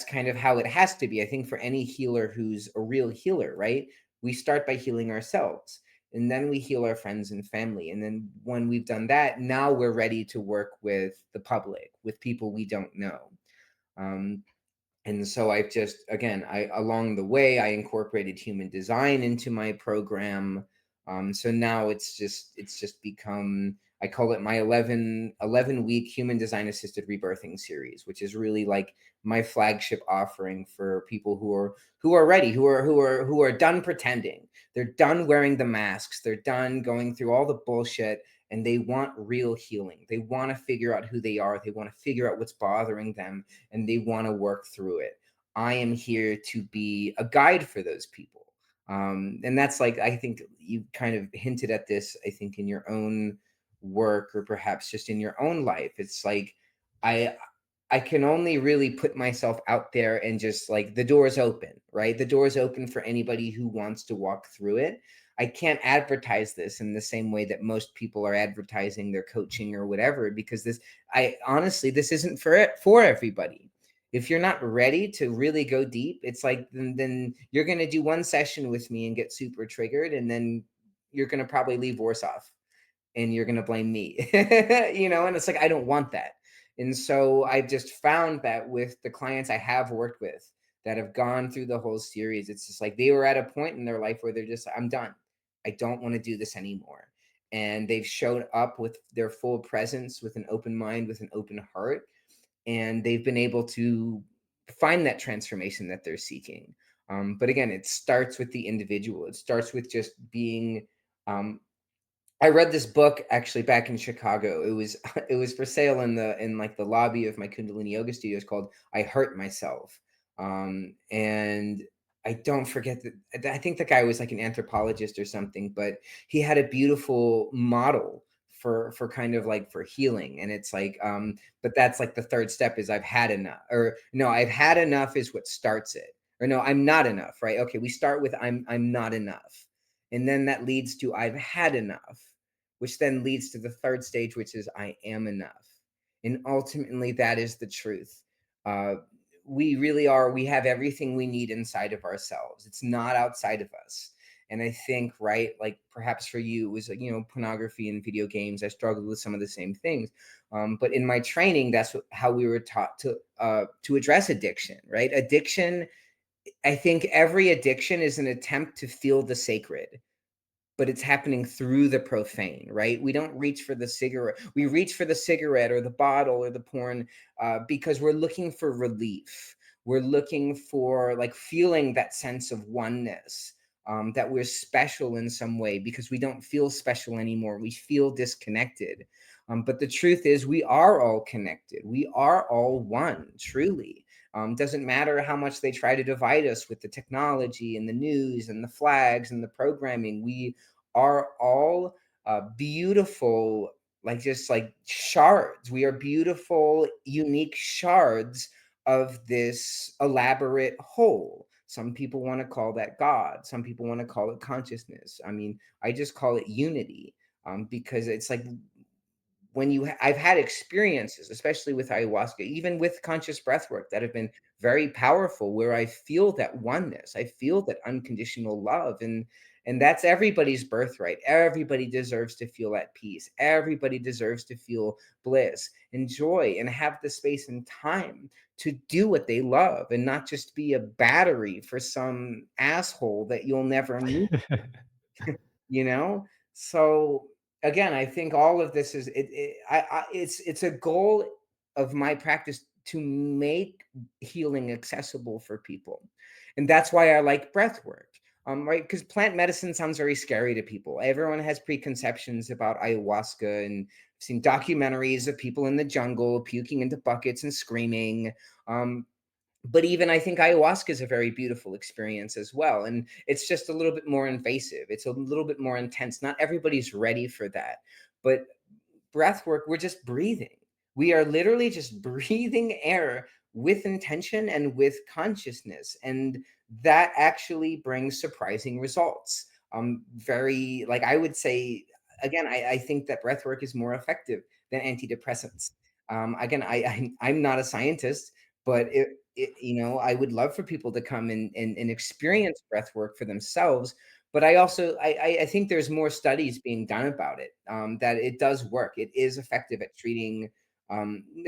kind of how it has to be. I think for any healer who's a real healer, right? We start by healing ourselves, and then we heal our friends and family. And then when we've done that, now we're ready to work with the public, with people we don't know. Um, and so I've just, again, along the way, I incorporated human design into my program. So now it's just become, I call it my 11 week human design assisted rebirthing series, which is really like my flagship offering for people who are ready, who are done pretending. They're done wearing the masks. They're done going through all the bullshit, and they want real healing. They want to figure out who they are. They want to figure out what's bothering them, and they want to work through it. I am here to be a guide for those people. And that's, like, I think you kind of hinted at this, I think, in your own work, or perhaps just in your own life. It's like, I, I can only really put myself out there, and just, like, the door's open, right? The door's open for anybody who wants to walk through it. I can't advertise this in the same way that most people are advertising their coaching or whatever, because I honestly, this isn't for everybody. If you're not ready to really go deep, it's like, then you're going to do one session with me and get super triggered, and then you're going to probably leave worse off, and you're going to blame me. And it's like, I don't want that. And so I just found that with the clients I have worked with that have gone through the whole series, it's just like they were at a point in their life where they're just, I'm done. I don't want to do this anymore. And they've shown up with their full presence, with an open mind, with an open heart, and they've been able to find that transformation that they're seeking. But again, it starts with the individual. It starts with just being. I read this book actually back in Chicago. It was it was for sale in like the lobby of my Kundalini yoga studio. It's called "I Hurt Myself," and I don't forget that. I think the guy was like an anthropologist or something, but he had a beautiful model for kind of like for healing. And it's like, but that's like the third step is I've had enough, or no, I've had enough is what starts it, or no, I'm not enough, right? Okay, we start with I'm not enough, and then that leads to I've had enough, which then leads to the third stage, which is I am enough. And ultimately, that is the truth. Uh, we really are, we have everything we need inside of ourselves. It's not outside of us. And I think, right, like perhaps for you, it was like, pornography and video games. I struggled with some of the same things. But in my training, that's how we were taught to address addiction, right? Addiction, I think every addiction is an attempt to feel the sacred, but it's happening through the profane, right? We don't reach for the cigarette. We reach for the cigarette or the bottle or the porn because we're looking for relief. We're looking for like feeling that sense of oneness, that we're special in some way, because we don't feel special anymore. We feel disconnected. But the truth is, we are all connected. We are all one, truly. Doesn't matter how much they try to divide us with the technology and the news and the flags and the programming. We are all beautiful, like just like shards. We are beautiful, unique shards of this elaborate whole. Some people want to call that God. Some people want to call it consciousness. I mean, I just call it unity, because it's like I've had experiences, especially with ayahuasca, even with conscious breath work, that have been very powerful, where I feel that oneness, I feel that unconditional love. And that's everybody's birthright. Everybody deserves to feel at peace. Everybody deserves to feel bliss and joy, and have the space and time to do what they love, and not just be a battery for some asshole that you'll never meet. you know so again, I think all of this is it's a goal of my practice to make healing accessible for people. And that's why I like breath work. right? Because plant medicine sounds very scary to people. Everyone has preconceptions about ayahuasca, and I've seen documentaries of people in the jungle puking into buckets and screaming. Um, but even I think ayahuasca is a very beautiful experience as well. And it's just a little bit more invasive. It's a little bit more intense. Not everybody's ready for that. But breath work, we're just breathing. We are literally just breathing air with intention and with consciousness. And that actually brings surprising results. Very, like I would say, again, I think that breath work is more effective than antidepressants. Again, I'm not a scientist, but I would love for people to come and experience breath work for themselves. But I also I think there's more studies being done about it, that it does work. It is effective at treating,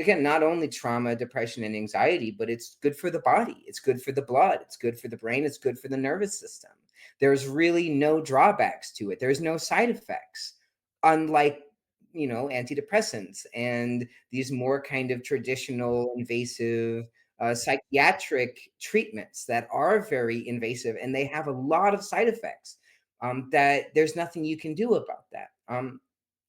again, not only trauma, depression, and anxiety, but it's good for the body. It's good for the blood. It's good for the brain. It's good for the nervous system. There's really no drawbacks to it. There's no side effects, unlike antidepressants and these more kind of traditional invasive psychiatric treatments that are very invasive, and they have a lot of side effects, that there's nothing you can do about that.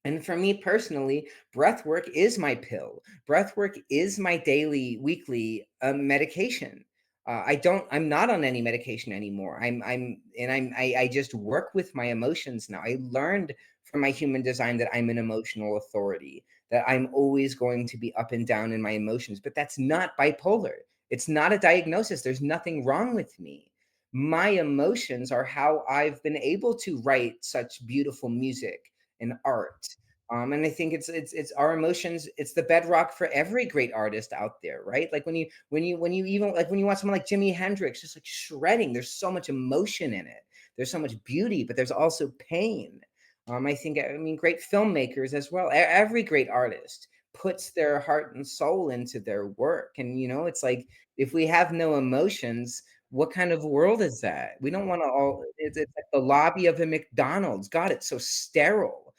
And for me personally, breath work is my pill. Breath work is my daily, weekly medication. I'm not on any medication anymore. I just work with my emotions now. I learned from my human design that I'm an emotional authority, that I'm always going to be up and down in my emotions, but that's not bipolar. It's not a diagnosis. There's nothing wrong with me. My emotions are how I've been able to write such beautiful music and art. And I think it's our emotions. It's the bedrock for every great artist out there, right? Like when you even like when you watch someone like Jimi Hendrix, just like shredding. There's so much emotion in it. There's so much beauty, but there's also pain. I mean, great filmmakers as well. Every great artist puts their heart and soul into their work, and it's like if we have no emotions, what kind of world is that? We don't want to all. It's like the lobby of a McDonald's. God, it's so sterile.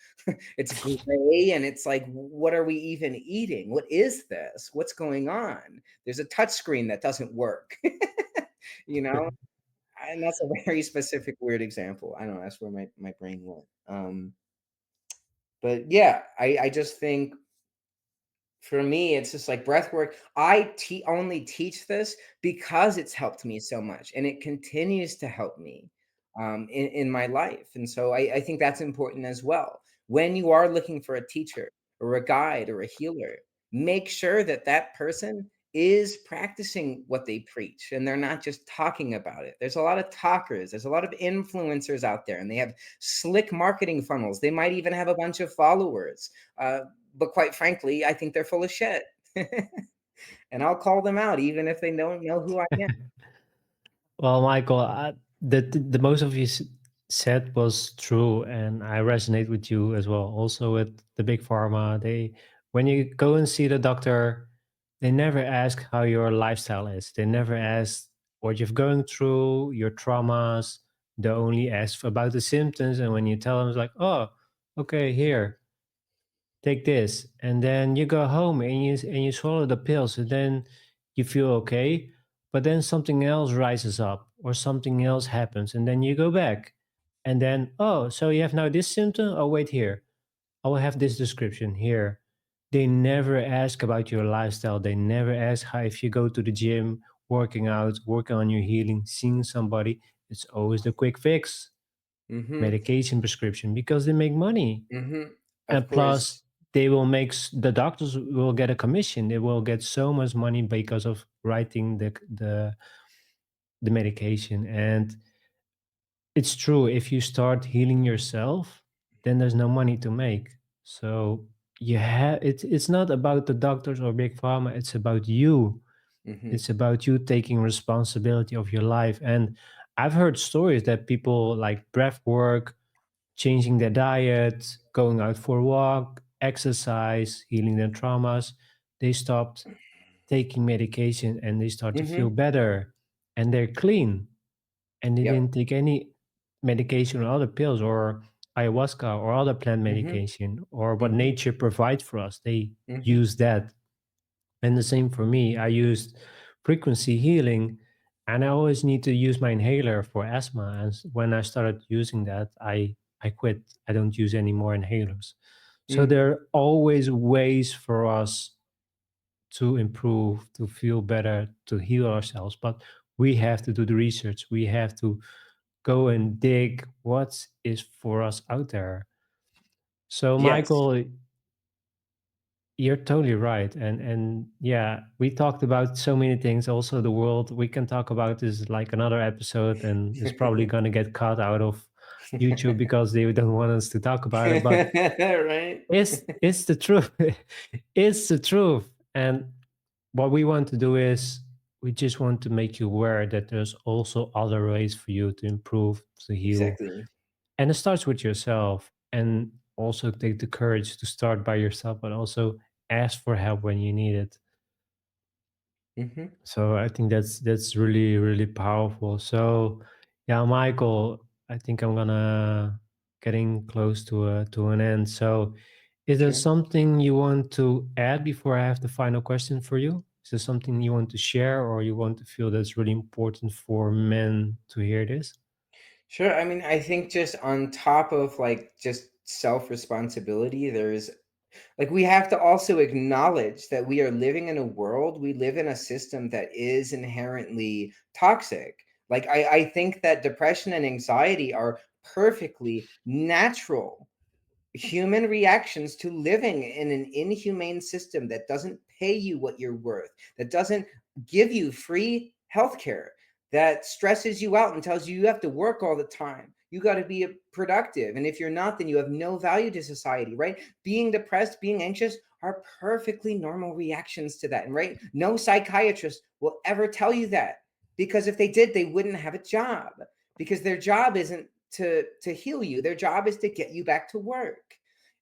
It's gray, and it's like, what are we even eating? What is this? What's going on? There's a touch screen that doesn't work. you know, and that's a very specific weird example. I don't know. That's where my brain went. But yeah, I just think for me, it's just like breath work. Only teach this because it's helped me so much, and it continues to help me in my life. And so I think that's important as well. When you are looking for a teacher or a guide or a healer, make sure that that person is practicing what they preach and they're not just talking about it. There's a lot of talkers, there's a lot of influencers out there, and they have slick marketing funnels. They might even have a bunch of followers. But quite frankly, I think they're full of shit. And I'll call them out even if they don't know who I am. Well, Michael, the most of you said was true, and I resonate with you as well. Also with the big pharma, when you go and see the doctor, they never ask how your lifestyle is. They never ask what you're going through, your traumas. They only ask about the symptoms, and when you tell them, it's like, oh, okay, here, take this, and then you go home and you swallow the pills, and then you feel okay, but then something else rises up or something else happens, and then you go back, and then, oh, so you have now this symptom. Oh, wait, here, I will have this description here. They never ask about your lifestyle. They never ask how, if you go to the gym, working out, working on your healing, seeing somebody. It's always the quick fix, Mhm, medication prescription, because they make money. mhm. Of And plus, course. they will make the doctors will get a commission. They will get so much money because of writing the medication. And it's true, if you start healing yourself, then there's no money to make. So you have it's not about the doctors or big pharma. It's about you. Mhm, It's about you taking responsibility of your life. And I've heard stories that people like breath work, changing their diet, going out for a walk, exercise, healing their traumas. They stopped taking medication and they start to feel mhm. better, and they're clean, and they Yep. didn't take any medication or other pills or ayahuasca or other plant Mhm, medication or what mhm, nature provides for us. They mhm, use that. And the same for me. I used frequency healing, And I always need to use my inhaler for asthma. And when I started using that, I quit. I don't use any more inhalers. So Mm, there are always ways for us to improve, to feel better, to heal ourselves. But we have to do the research. We have to go and dig what is for us out there. So yes. Michael, you're totally right. And yeah, we talked about so many things. Also the world, we can talk about this like another episode, and it's probably gonna get cut out of YouTube because they don't want us to talk about it. But Right? it's the truth. It's the truth. And what we want to do is we just want to make you aware that there's also other ways for you to improve, to heal. Exactly. And it starts with yourself. And also take the courage to start by yourself, but also ask for help when you need it. Hmm. So I think that's really, really powerful. So yeah, Michael, I think I'm gonna getting close to an end. So is there Sure. something you want to add before I have the final question for you? Is there something you want to share, or you want to feel that's really important for men to hear this? Sure. I mean, I think just on top of like just self responsibility, there's like we have to also acknowledge that we are living in a world, we live in a system that is inherently toxic. Like I think that depression and anxiety are perfectly natural human reactions to living in an inhumane system that doesn't pay you what you're worth, that doesn't give you free healthcare, that stresses you out and tells you you have to work all the time. You got to be productive. And if you're not, then you have no value to society, right? Being depressed, being anxious are perfectly normal reactions to that. And right, no psychiatrist will ever tell you that because if they did, they wouldn't have a job because their job isn't to heal you. Their job is to get you back to work.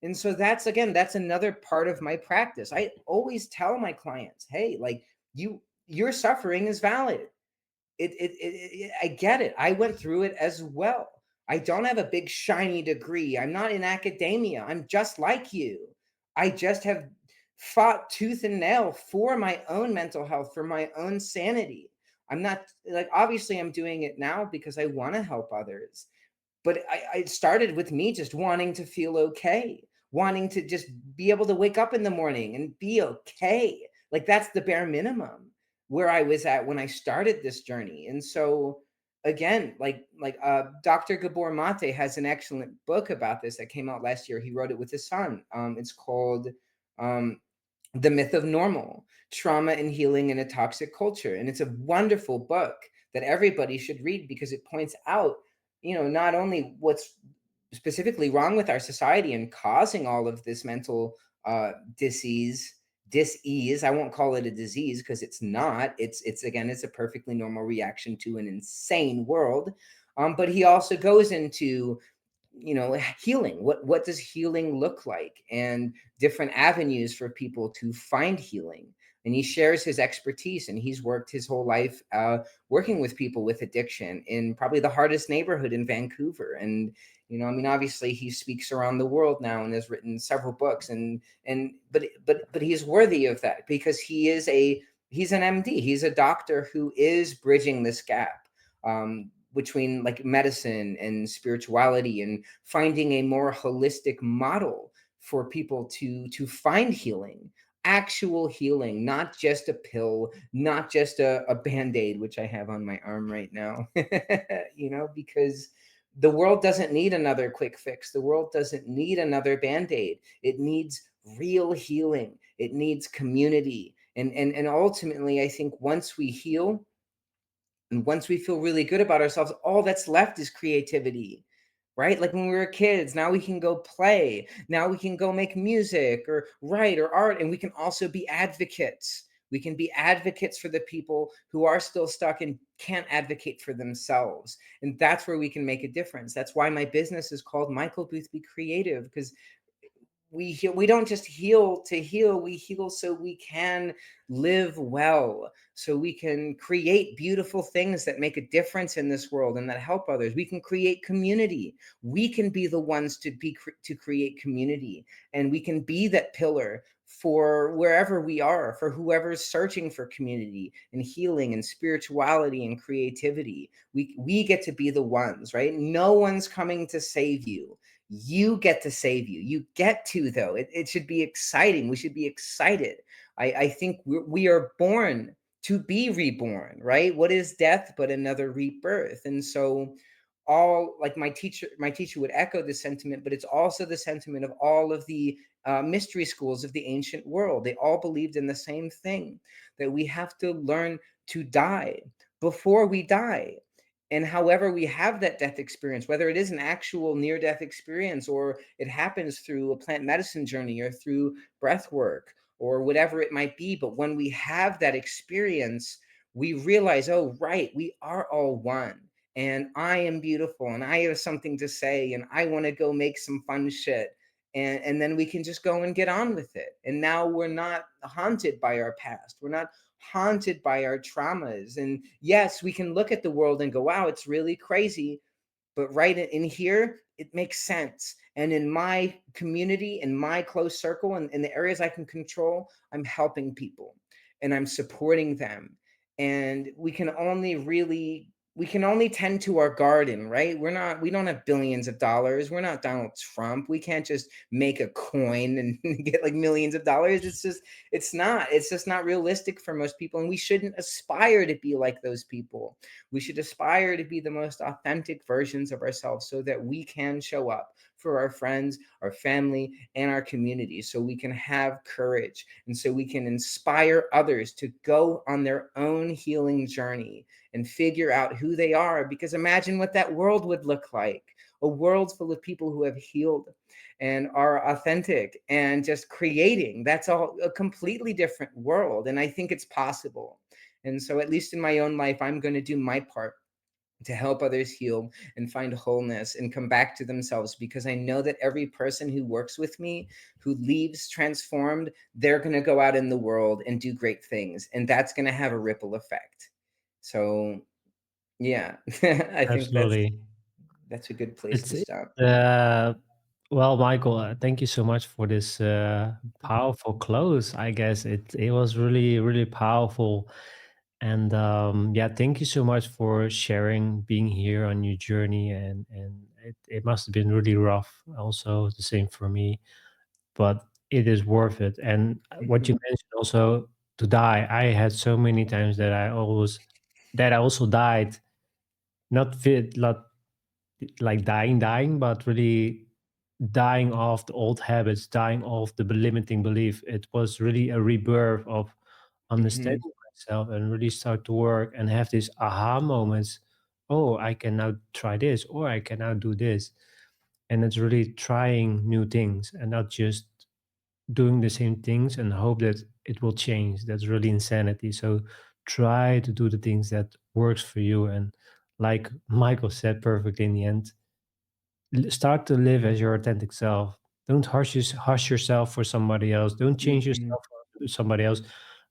And so that's again, that's another part of my practice. I always tell my clients, hey, like your suffering is valid. I get it. I went through it as well. I don't have a big shiny degree. I'm not in academia. I'm just like you. I just have fought tooth and nail for my own mental health, for my own sanity. I'm not like obviously I'm doing it now because I want to help others, but I started with me just wanting to feel okay, wanting to just be able to wake up in the morning and be okay. Like that's the bare minimum where I was at when I started this journey. And so again, Dr. Gabor Mate has an excellent book about this that came out last year. He wrote it with his son. It's called um, The Myth of Normal: Trauma and Healing in a Toxic Culture. And it's a wonderful book that everybody should read because it points out, not only what's specifically wrong with our society and causing all of this mental disease. I won't call it a disease because it's not. It's again, it's a perfectly normal reaction to an insane world. But he also goes into healing. What does healing look like, and different avenues for people to find healing. And he shares his expertise, and he's worked his whole life working with people with addiction in probably the hardest neighborhood in Vancouver. And I mean, obviously he speaks around the world now and has written several books, but he's worthy of that because he's an MD. He's a doctor who is bridging this gap between like medicine and spirituality, and finding a more holistic model for people to find healing, actual healing, not just a pill, not just a band-aid, which I have on my arm right now. Because the world doesn't need another quick fix. The world doesn't need another band-aid. It needs real healing. It needs community. And ultimately, I think once we heal, and once we feel really good about ourselves, all that's left is creativity, right? Like when we were kids, now we can go play. Now we can go make music or write or art. And we can also be advocates. We can be advocates for the people who are still stuck and can't advocate for themselves. And that's where we can make a difference. That's why my business is called Michael Boothby Creative, because we heal. We don't just heal to heal. We heal so we can live well, so we can create beautiful things that make a difference in this world and that help others. We can create community. We can be the ones to create community, and we can be that pillar for wherever we are, for whoever's searching for community and healing and spirituality and creativity. We get to be the ones, right? No one's coming to save you. You get to save you. You get to, though. It should be exciting. We should be excited. I think we are born to be reborn, right? What is death but another rebirth? And so, all, like, my teacher would echo this sentiment, but it's also the sentiment of all of the mystery schools of the ancient world. They all believed in the same thing, that we have to learn to die before we die. And however we have that death experience, whether it is an actual near death experience or it happens through a plant medicine journey or through breath work or whatever it might be, but when we have that experience, we realize, oh, right, we are all one. And I am beautiful and I have something to say and I want to go make some fun shit. And then we can just go and get on with it. And now we're not haunted by our past. We're not haunted by our traumas. And yes, we can look at the world and go, wow, it's really crazy. But right in here, it makes sense. And in my community, in my close circle, and in the areas I can control, I'm helping people and I'm supporting them. And we can only tend to our garden, right? We don't have billions of dollars. We're not Donald Trump. We can't just make a coin and get like millions of dollars. It's just not realistic for most people. And we shouldn't aspire to be like those people. We should aspire to be the most authentic versions of ourselves so that we can show up for our friends, our family, and our community, so we can have courage and so we can inspire others to go on their own healing journey and figure out who they are. Because imagine what that world would look like, a world full of people who have healed and are authentic and just creating. That's a completely different world. And I think it's possible. And so, at least in my own life, I'm going to do my part to help others heal and find wholeness and come back to themselves, because I know that every person who works with me, who leaves transformed, they're going to go out in the world and do great things. And that's going to have a ripple effect. So, yeah, I think Absolutely. that's a good place It's to stop. uh, well, Michael, thank you so much for this powerful close. I guess it was really really powerful, and yeah, thank you so much for sharing, being here on your journey, and it must have been really rough. Also, the same for me, but it is worth it. And what you Mhm, mentioned also, to die, I had so many times that I also died, not like dying, but really dying of the old habits, dying of the limiting belief. It was really a rebirth of mhm, understanding myself and really start to work and have these aha moments. Oh, I can now try this, or I can now do this. And it's really trying new things and not just doing the same things and hope that it will change. That's really insanity. So try to do the things that works for you. And like Michael said perfectly in the end, start to live as your authentic self. Don't hush yourself for somebody else. Don't change mhm, yourself for somebody else.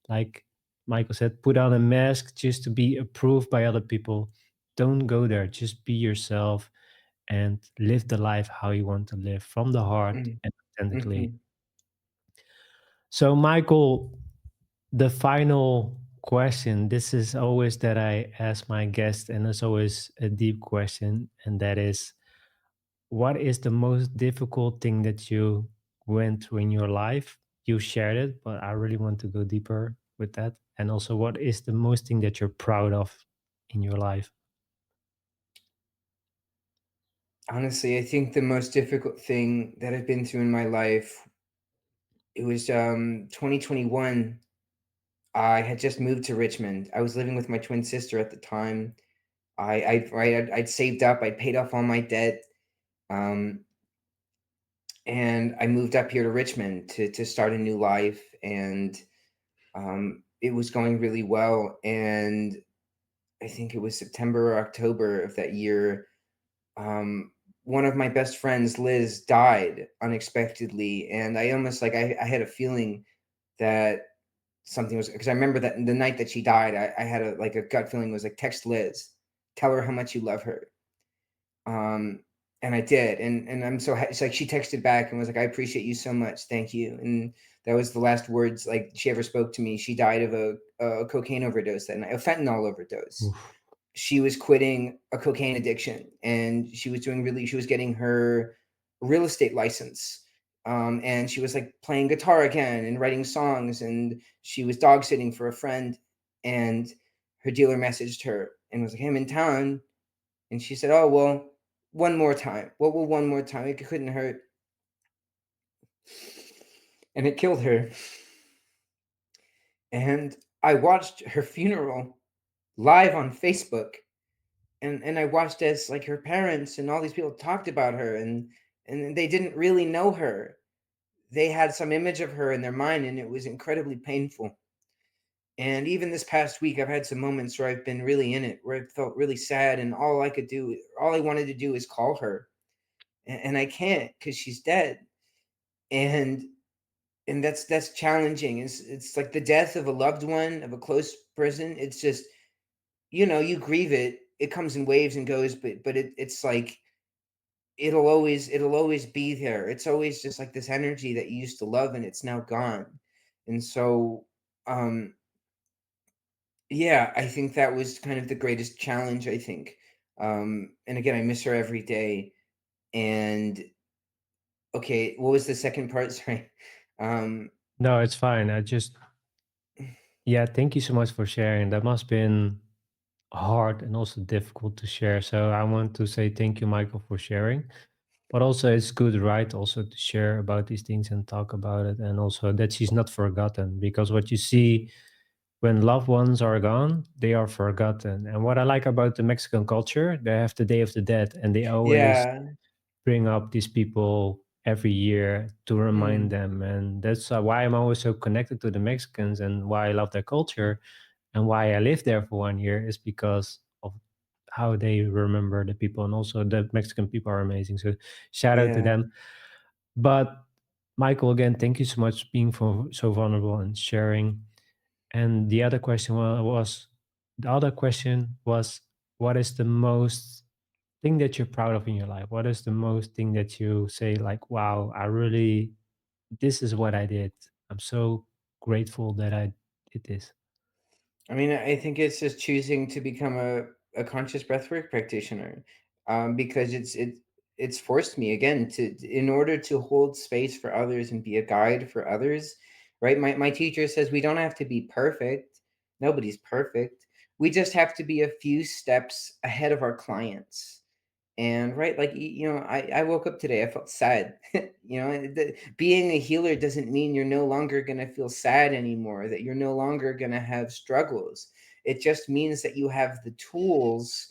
Like Michael said, put on a mask just to be approved by other people. Don't go there. Just be yourself and live the life how you want to live from the heart mhm, and authentically. mhm. So, Michael, the final question, this is always that I ask my guests, and it's always a deep question, and that is, what is the most difficult thing that you went through in your life? You shared it, but I really want to go deeper with that. And also, what is the most thing that you're proud of in your life? Honestly, I think the most difficult thing that I've been through in my life, it was 2021. I had just moved to Richmond. I was living with my twin sister at the time. I'd saved up. I'd paid off all my debt, um, and I moved up here to Richmond to start a new life. And it was going really well. And I think it was September or October of that year. Um, one of my best friends, Liz, died unexpectedly, and I almost like I had a feeling that something was, because I remember that the night that she died, I had a gut feeling, was like, text Liz, tell her how much you love her. Um, and I did, and I'm so it's like she texted back and was like, I appreciate you so much, thank you. And that was the last words like she ever spoke to me. She died of a cocaine overdose that night, a fentanyl overdose. Oof. She was quitting a cocaine addiction, and she was getting her real estate license. And she was like playing guitar again and writing songs, and she was dog sitting for a friend, and her dealer messaged her and was like, hey, I'm in town. And she said, oh, well, one more time. Well, one more time. It couldn't hurt. And it killed her. And I watched her funeral live on Facebook. And I watched as like her parents and all these people talked about her, and they didn't really know her. They had some image of her in their mind, and it was incredibly painful. And even this past week, I've had some moments where I've been really in it, where I felt really sad, and all I wanted to do is call her, and I can't because she's dead. And that's challenging. It's like the death of a loved one, of a close person. It's just, you grieve it. It comes in waves and goes, but it's like it'll always be there. It's always just like this energy that you used to love, and it's now gone. And so, um, yeah, I think that was kind of the greatest challenge, I think. And again, I miss her every day. And okay, what was the second part? Sorry. Um, No, it's fine. Yeah, thank you so much for sharing. That must have been hard and also difficult to share. So I want to say thank you, Michael, for sharing. But also, it's good, right? Also to share about these things and talk about it, and also that she's not forgotten. Because what you see when loved ones are gone, they are forgotten. And what I like about the Mexican culture, they have the Day of the Dead, and they always yeah. bring up these people every year to remind Mm, them. And that's why I'm always so connected to the Mexicans and why I love their culture and why I lived there for 1 year is because of how they remember the people. And also the Mexican people are amazing. So shout out to yeah. them. But Michael, again, thank you so much being so vulnerable and sharing. And the other question was, what is the most thing that you're proud of in your life? What is the most thing that you say like, wow, this is what I did. I'm so grateful that I did this. I mean, I think it's just choosing to become a conscious breathwork practitioner, because it's forced me again to, in order to hold space for others and be a guide for others, right? My teacher says we don't have to be perfect. Nobody's perfect. We just have to be a few steps ahead of our clients. And right, like I woke up today, I felt sad. Being a healer doesn't mean you're no longer going to feel sad anymore, that you're no longer going to have struggles. It just means that you have the tools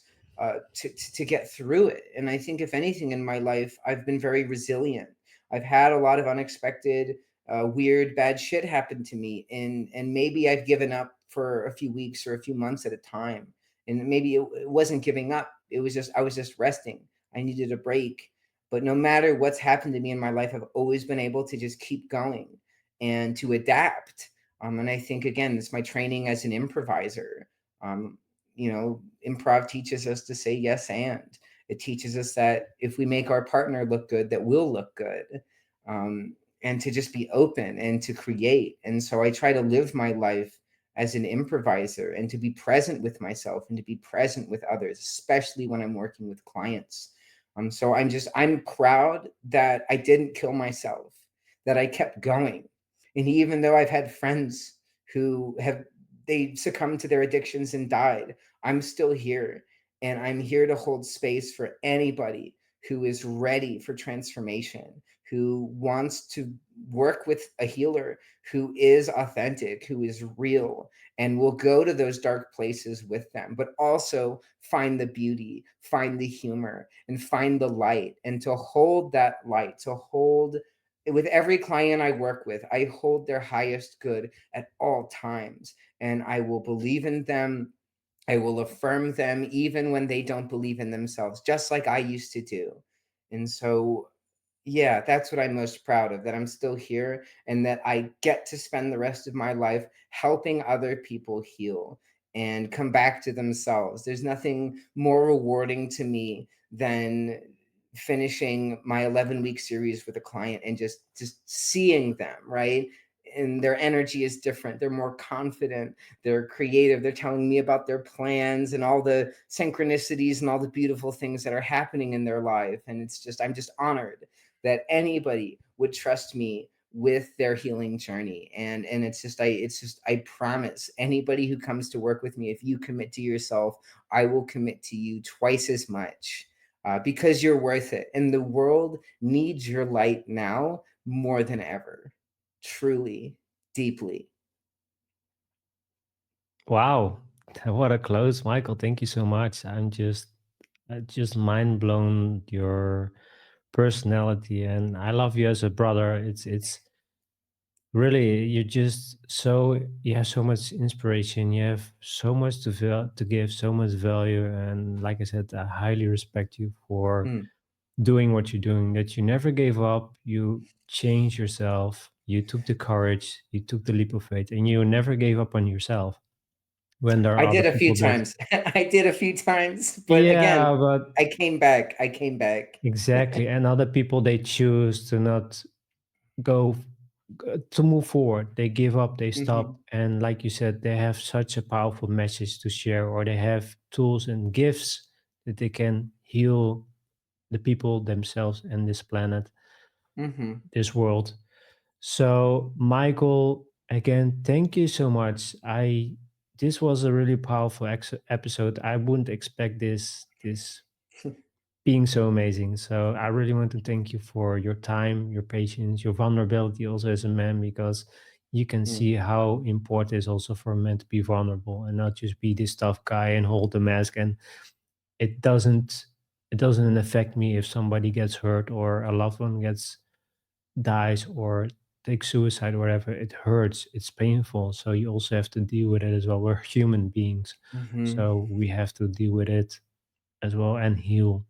to get through it. And I think if anything in my life, I've been very resilient. I've had a lot of unexpected, weird, bad shit happen to me, and maybe I've given up for a few weeks or a few months at a time, and maybe it wasn't giving up. It was just I was just resting. I needed a break. But no matter what's happened to me in my life, I've always been able to just keep going and to adapt. And I think again, it's my training as an improviser. um, Improv teaches us to say yes, and it teaches us that if we make our partner look good, that we'll look good. And to just be open and to create. And so I try to live my life as an improviser, and to be present with myself and to be present with others, especially when I'm working with clients. So I'm proud that I didn't kill myself, that I kept going. And even though I've had friends who have they succumbed to their addictions and died, I'm still here, and I'm here to hold space for anybody who is ready for transformation, who wants to work with a healer who is authentic, who is real, and will go to those dark places with them, but also find the beauty, find the humor, and find the light, and to hold that light, to hold with every client I work with, I hold their highest good at all times, and I will believe in them. I will affirm them even when they don't believe in themselves, just like I used to do. And so, yeah, that's what I'm most proud of, that I'm still here and that I get to spend the rest of my life helping other people heal and come back to themselves. There's nothing more rewarding to me than finishing my 11-week series with a client and just seeing them, right? And their energy is different. They're more confident, they're creative, they're telling me about their plans and all the synchronicities and all the beautiful things that are happening in their life. And it's just, I'm just honored that anybody would trust me with their healing journey. And it's just I promise anybody who comes to work with me, if you commit to yourself, I will commit to you twice as much, because you're worth it. And the world needs your light now more than ever, truly, deeply. Wow, what a close, Michael. Thank you so much. Just mind blown your personality, and I love you as a brother. It's really, you're just so, you have so much inspiration. You have so much to give, so much value, and like I said, I highly respect you for Mm, doing what you're doing. That you never gave up. You changed yourself. You took the courage. You took the leap of faith, and you never gave up on yourself when there I are other did a few people that. times. I did a few times, but again, Yeah, but I came back. I came back. exactly. And other people, they choose to not go to move forward. They give up, they Hmm. stop. And like you said, they have such a powerful message to share, or they have tools and gifts that they can heal the people, themselves, and this planet, Hmm. this world. So, Michael, again, thank you so much. This was a really powerful episode. I wouldn't expect this being so amazing. So I really want to thank you for your time, your patience, your vulnerability also as a man, because you can Mm, see how important it is also for a man to be vulnerable and not just be this tough guy and hold the mask. And it doesn't it doesn't affect me if somebody gets hurt or a loved one gets dies or takes suicide or whatever. It hurts. It's painful. So you also have to deal with it as well. We're human beings. mhm, So we have to deal with it as well and heal.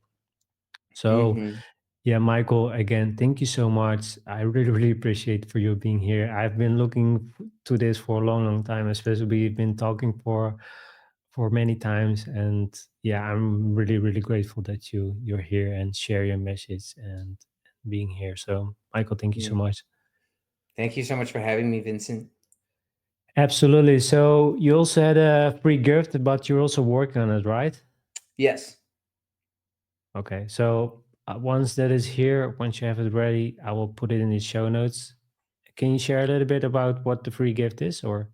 So mhm, yeah, Michael, again, thank you so much. I really, really appreciate for you being here. I've been looking to this for a long, long time, especially we've been talking for many times. And yeah, I'm really, really grateful that you're here and share your message and being here. So Michael, thank you so mm. much. Thank you so much for having me, Vincent. Absolutely. So you also had a free gift, but you're also working on it, right? Yes. Okay. So once that is here, once you have it ready, I will put it in the show notes. Can you share a little bit about what the free gift is, or?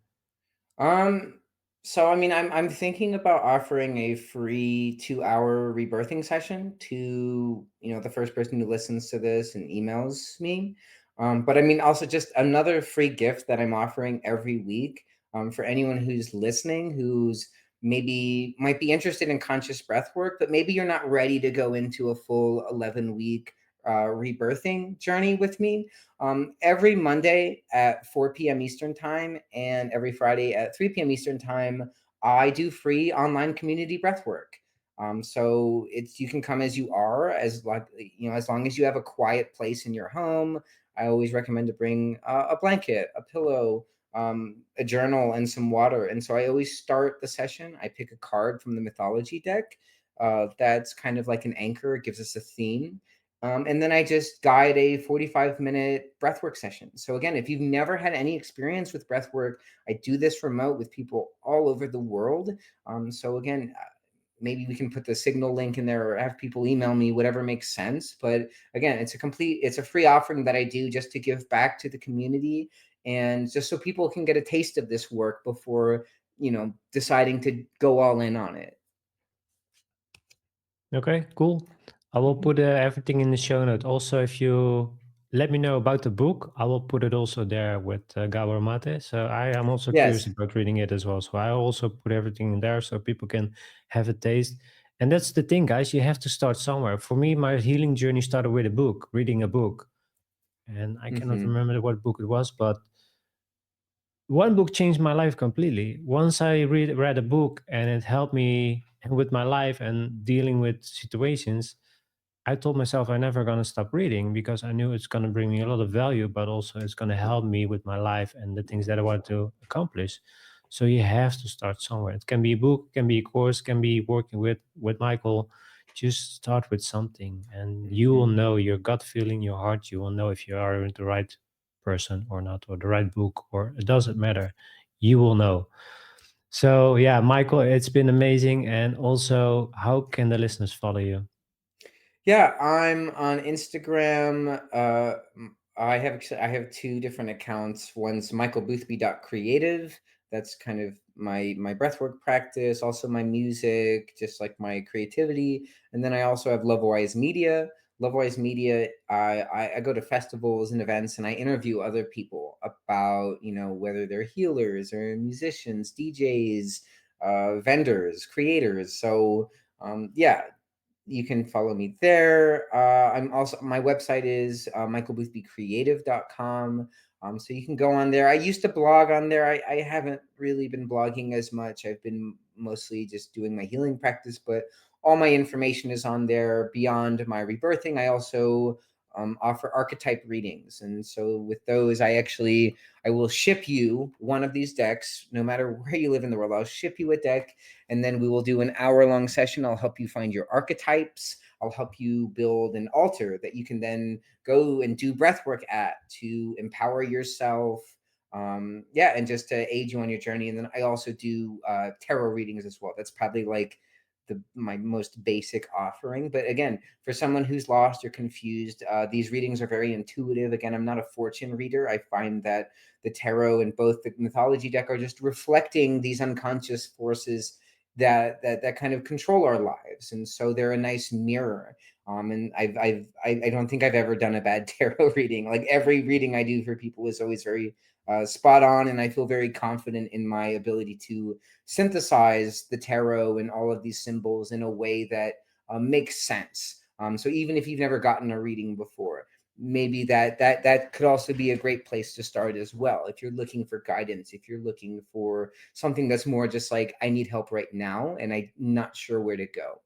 Um, so I mean, I'm thinking about offering a free 2-hour rebirthing session to, the first person who listens to this and emails me. But I mean, also just another free gift that I'm offering every week, for anyone who's listening, who's maybe might be interested in conscious breath work, but maybe you're not ready to go into a full 11-week rebirthing journey with me. Every Monday at 4 p.m. Eastern Time and every Friday at 3 p.m. Eastern Time, I do free online community breathwork. So it's you can come as you are, as long as you have a quiet place in your home. I always recommend to bring a blanket, a pillow, a journal, and some water. And so I always start the session. I pick a card from the mythology deck. That's kind of like an anchor. It gives us a theme, and then I just guide a 45-minute breathwork session. So again, if you've never had any experience with breathwork, I do this remote with people all over the world. So again, maybe we can put the signal link in there or have people email me, whatever makes sense. But again, it's a free offering that I do just to give back to the community and just so people can get a taste of this work before, deciding to go all in on it. Okay, cool. I will Mhm. put everything in the show note. Also, if you let me know about the book, I will put it also there with Gabor Mate. So I am also curious Yes. about reading it as well. So I also put everything in there so people can have a taste. And that's the thing, guys. You have to start somewhere. For me, my healing journey started with a book, reading a book. And I cannot Hmm. remember what book it was, but one book changed my life completely. Once I read a book and it helped me with my life and dealing with situations, I told myself I'm never gonna stop reading because I knew it's gonna bring me a lot of value, but also it's gonna help me with my life and the things that I want to accomplish. So you have to start somewhere. It can be a book, can be a course, can be working with Michael. Just start with something, and you will Hmm. know your gut feeling, your heart. You will know if you are the right person or not, or the right book, or it doesn't matter. You will know. So yeah, Michael, it's been amazing. And also, how can the listeners follow you? Yeah, I'm on Instagram. I have two different accounts. One's michaelboothby.creative. That's kind of my breathwork practice, also my music, just like my creativity. And then I also have Lovewise Media. Lovewise Media, I go to festivals and events and I interview other people about, whether they're healers or musicians, DJs, vendors, creators. So yeah, you can follow me there. I'm also, my website is michaelboothbycreative.com. So you can go on there. I used to blog on there. I haven't really been blogging as much. I've been mostly just doing my healing practice, but all my information is on there. Beyond my rebirthing, I also offer archetype readings. And so with those, I will ship you one of these decks, no matter where you live in the world. I'll ship you a deck, and then we will do an hour-long session. I'll help you find your archetypes. I'll help you build an altar that you can then go and do breath work at to empower yourself. Yeah, and just to aid you on your journey. And then I also do tarot readings as well. That's probably like my most basic offering. But again, for someone who's lost or confused, these readings are very intuitive. Again, I'm not a fortune reader. I find that the tarot and both the mythology deck are just reflecting these unconscious forces that kind of control our lives, and so they're a nice mirror. And I don't think I've ever done a bad tarot reading. Like every reading I do for people is always very spot on, and I feel very confident in my ability to synthesize the tarot and all of these symbols in a way that makes sense. So even if you've never gotten a reading before, maybe that could also be a great place to start as well. If you're looking for guidance, if you're looking for something that's more just like, I need help right now and I'm not sure where to go.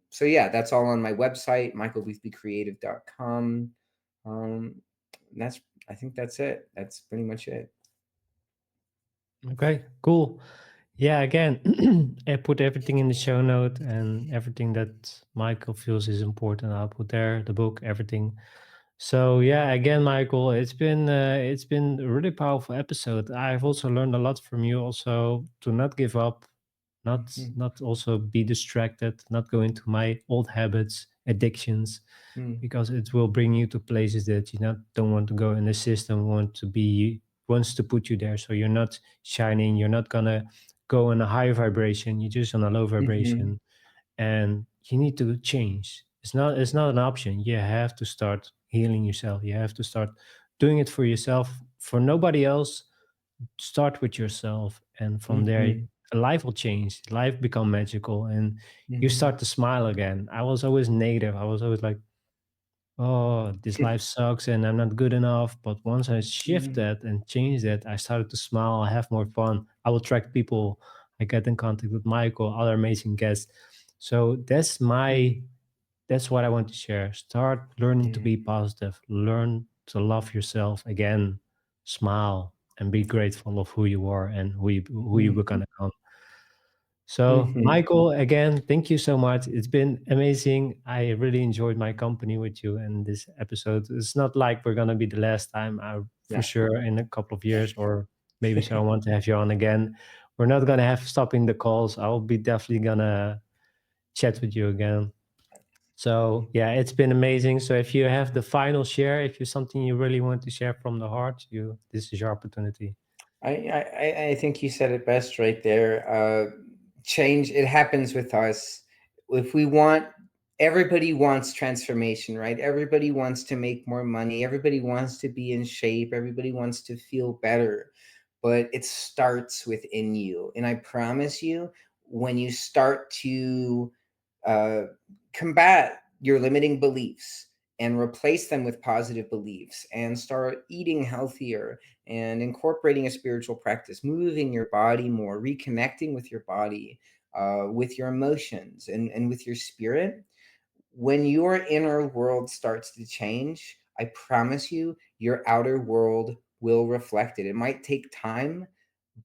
So yeah, that's all on my website, michaelboothbycreative.com. um that's, I think that's it. That's pretty much it. Okay, cool. Yeah, again, I put everything in the show note and everything that Michael feels is important. I'll put there the book, everything. So yeah, again, Michael, it's been a really powerful episode. I've also learned a lot from you. Also, to not give up, Mhm. not also be distracted, not go into my old habits, addictions, Mm. because it will bring you to places that you not don't want to go, and the system wants to put you there. So you're not shining. You're not gonna go on a high vibration. You're just on a low Mhm. vibration, and you need to change. It's not an option. You have to start healing yourself. You have to start doing it for yourself, for nobody else. Start with yourself, and from there Mhm. life will change, life become magical, and you Mhm. start to smile again. I was always negative. I was always like, oh, this life sucks and I'm not good enough. But once I shift Mhm. that and change that, I started to smile. I have more fun. I will attract people. I get in contact with Michael, other amazing guests. So that's what I want to share. Start learning to Mhm. be positive. Learn to love yourself again. Smile and be grateful of who you are and who you Mhm. become. So, Mhm. Michael, again, thank you so much. It's been amazing. I really enjoyed my company with you in this episode. It's not like we're gonna be the last time. For Yeah. sure, in a couple of years, or maybe so, I want to have you on again. We're not gonna have stopping the calls. I'll be definitely gonna chat with you again. So, yeah, it's been amazing. So, if you have the final share, if you something you really want to share from the heart, this is your opportunity. I think you said it best right there. Change, it happens with us. If we want, everybody wants transformation, right? Everybody wants to make more money. Everybody wants to be in shape. Everybody wants to feel better. But it starts within you. And I promise you, when you start to uh, combat your limiting beliefs and replace them with positive beliefs and start eating healthier and incorporating a spiritual practice, moving your body more, reconnecting with your body, with your emotions, and with your spirit, when your inner world starts to change, I promise you, your outer world will reflect it. It might take time,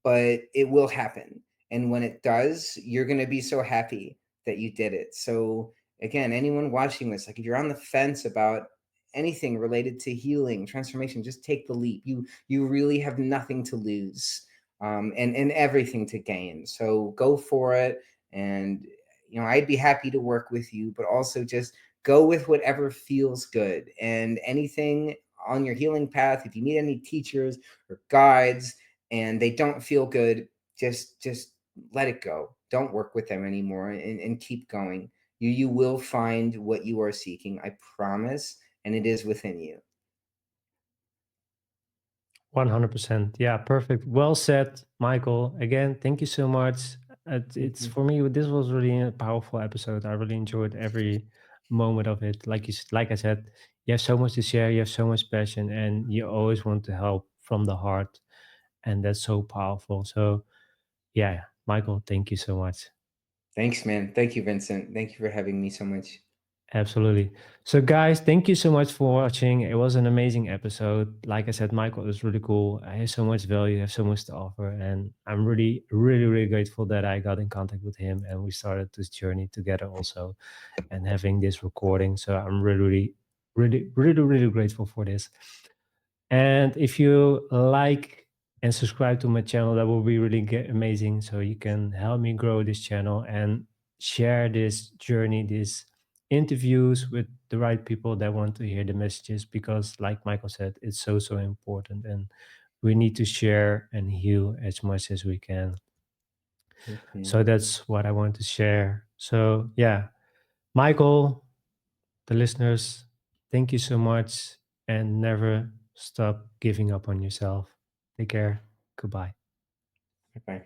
but it will happen. And when it does, you're going to be so happy that you did it. So, again, anyone watching this, like if you're on the fence about anything related to healing, transformation, just take the leap. You really have nothing to lose, and everything to gain. So go for it. And I'd be happy to work with you, but also just go with whatever feels good. And anything on your healing path, if you meet any teachers or guides and they don't feel good, just let it go. Don't work with them anymore, and keep going. You will find what you are seeking, I promise, and it is within you. 100%. Yeah, perfect. Well said, Michael. Again, thank you so much. It's Mhm. for me. This was really a powerful episode. I really enjoyed every moment of it. Like I said, you have so much to share. You have so much passion, and you always want to help from the heart, and that's so powerful. So, yeah, Michael, thank you so much. Thanks, man. Thank you, Vincent. Thank you for having me so much. Absolutely. So, guys, thank you so much for watching. It was an amazing episode. Like I said, Michael is really cool. I have so much value, have so much to offer. And I'm really, really, really grateful that I got in contact with him and we started this journey together also and having this recording. So, I'm really, really, really, really grateful for this. And if you like and subscribe to my channel, that will be really amazing. So you can help me grow this channel and share this journey, these interviews with the right people that want to hear the messages. Because, like Michael said, it's so, so important. And we need to share and heal as much as we can. Yes, man. So that's what I want to share. So, yeah, Michael, the listeners, thank you so much and never stop giving up on yourself. Take care. Goodbye. Bye.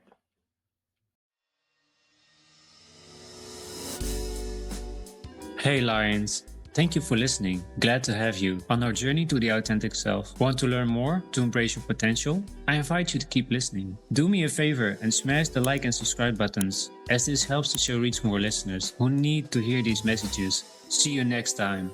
Hey Lions, thank you for listening. Glad to have you on our journey to the authentic self. Want to learn more to embrace your potential? I invite you to keep listening. Do me a favor and smash the like and subscribe buttons, as this helps the show reach more listeners who need to hear these messages. See you next time.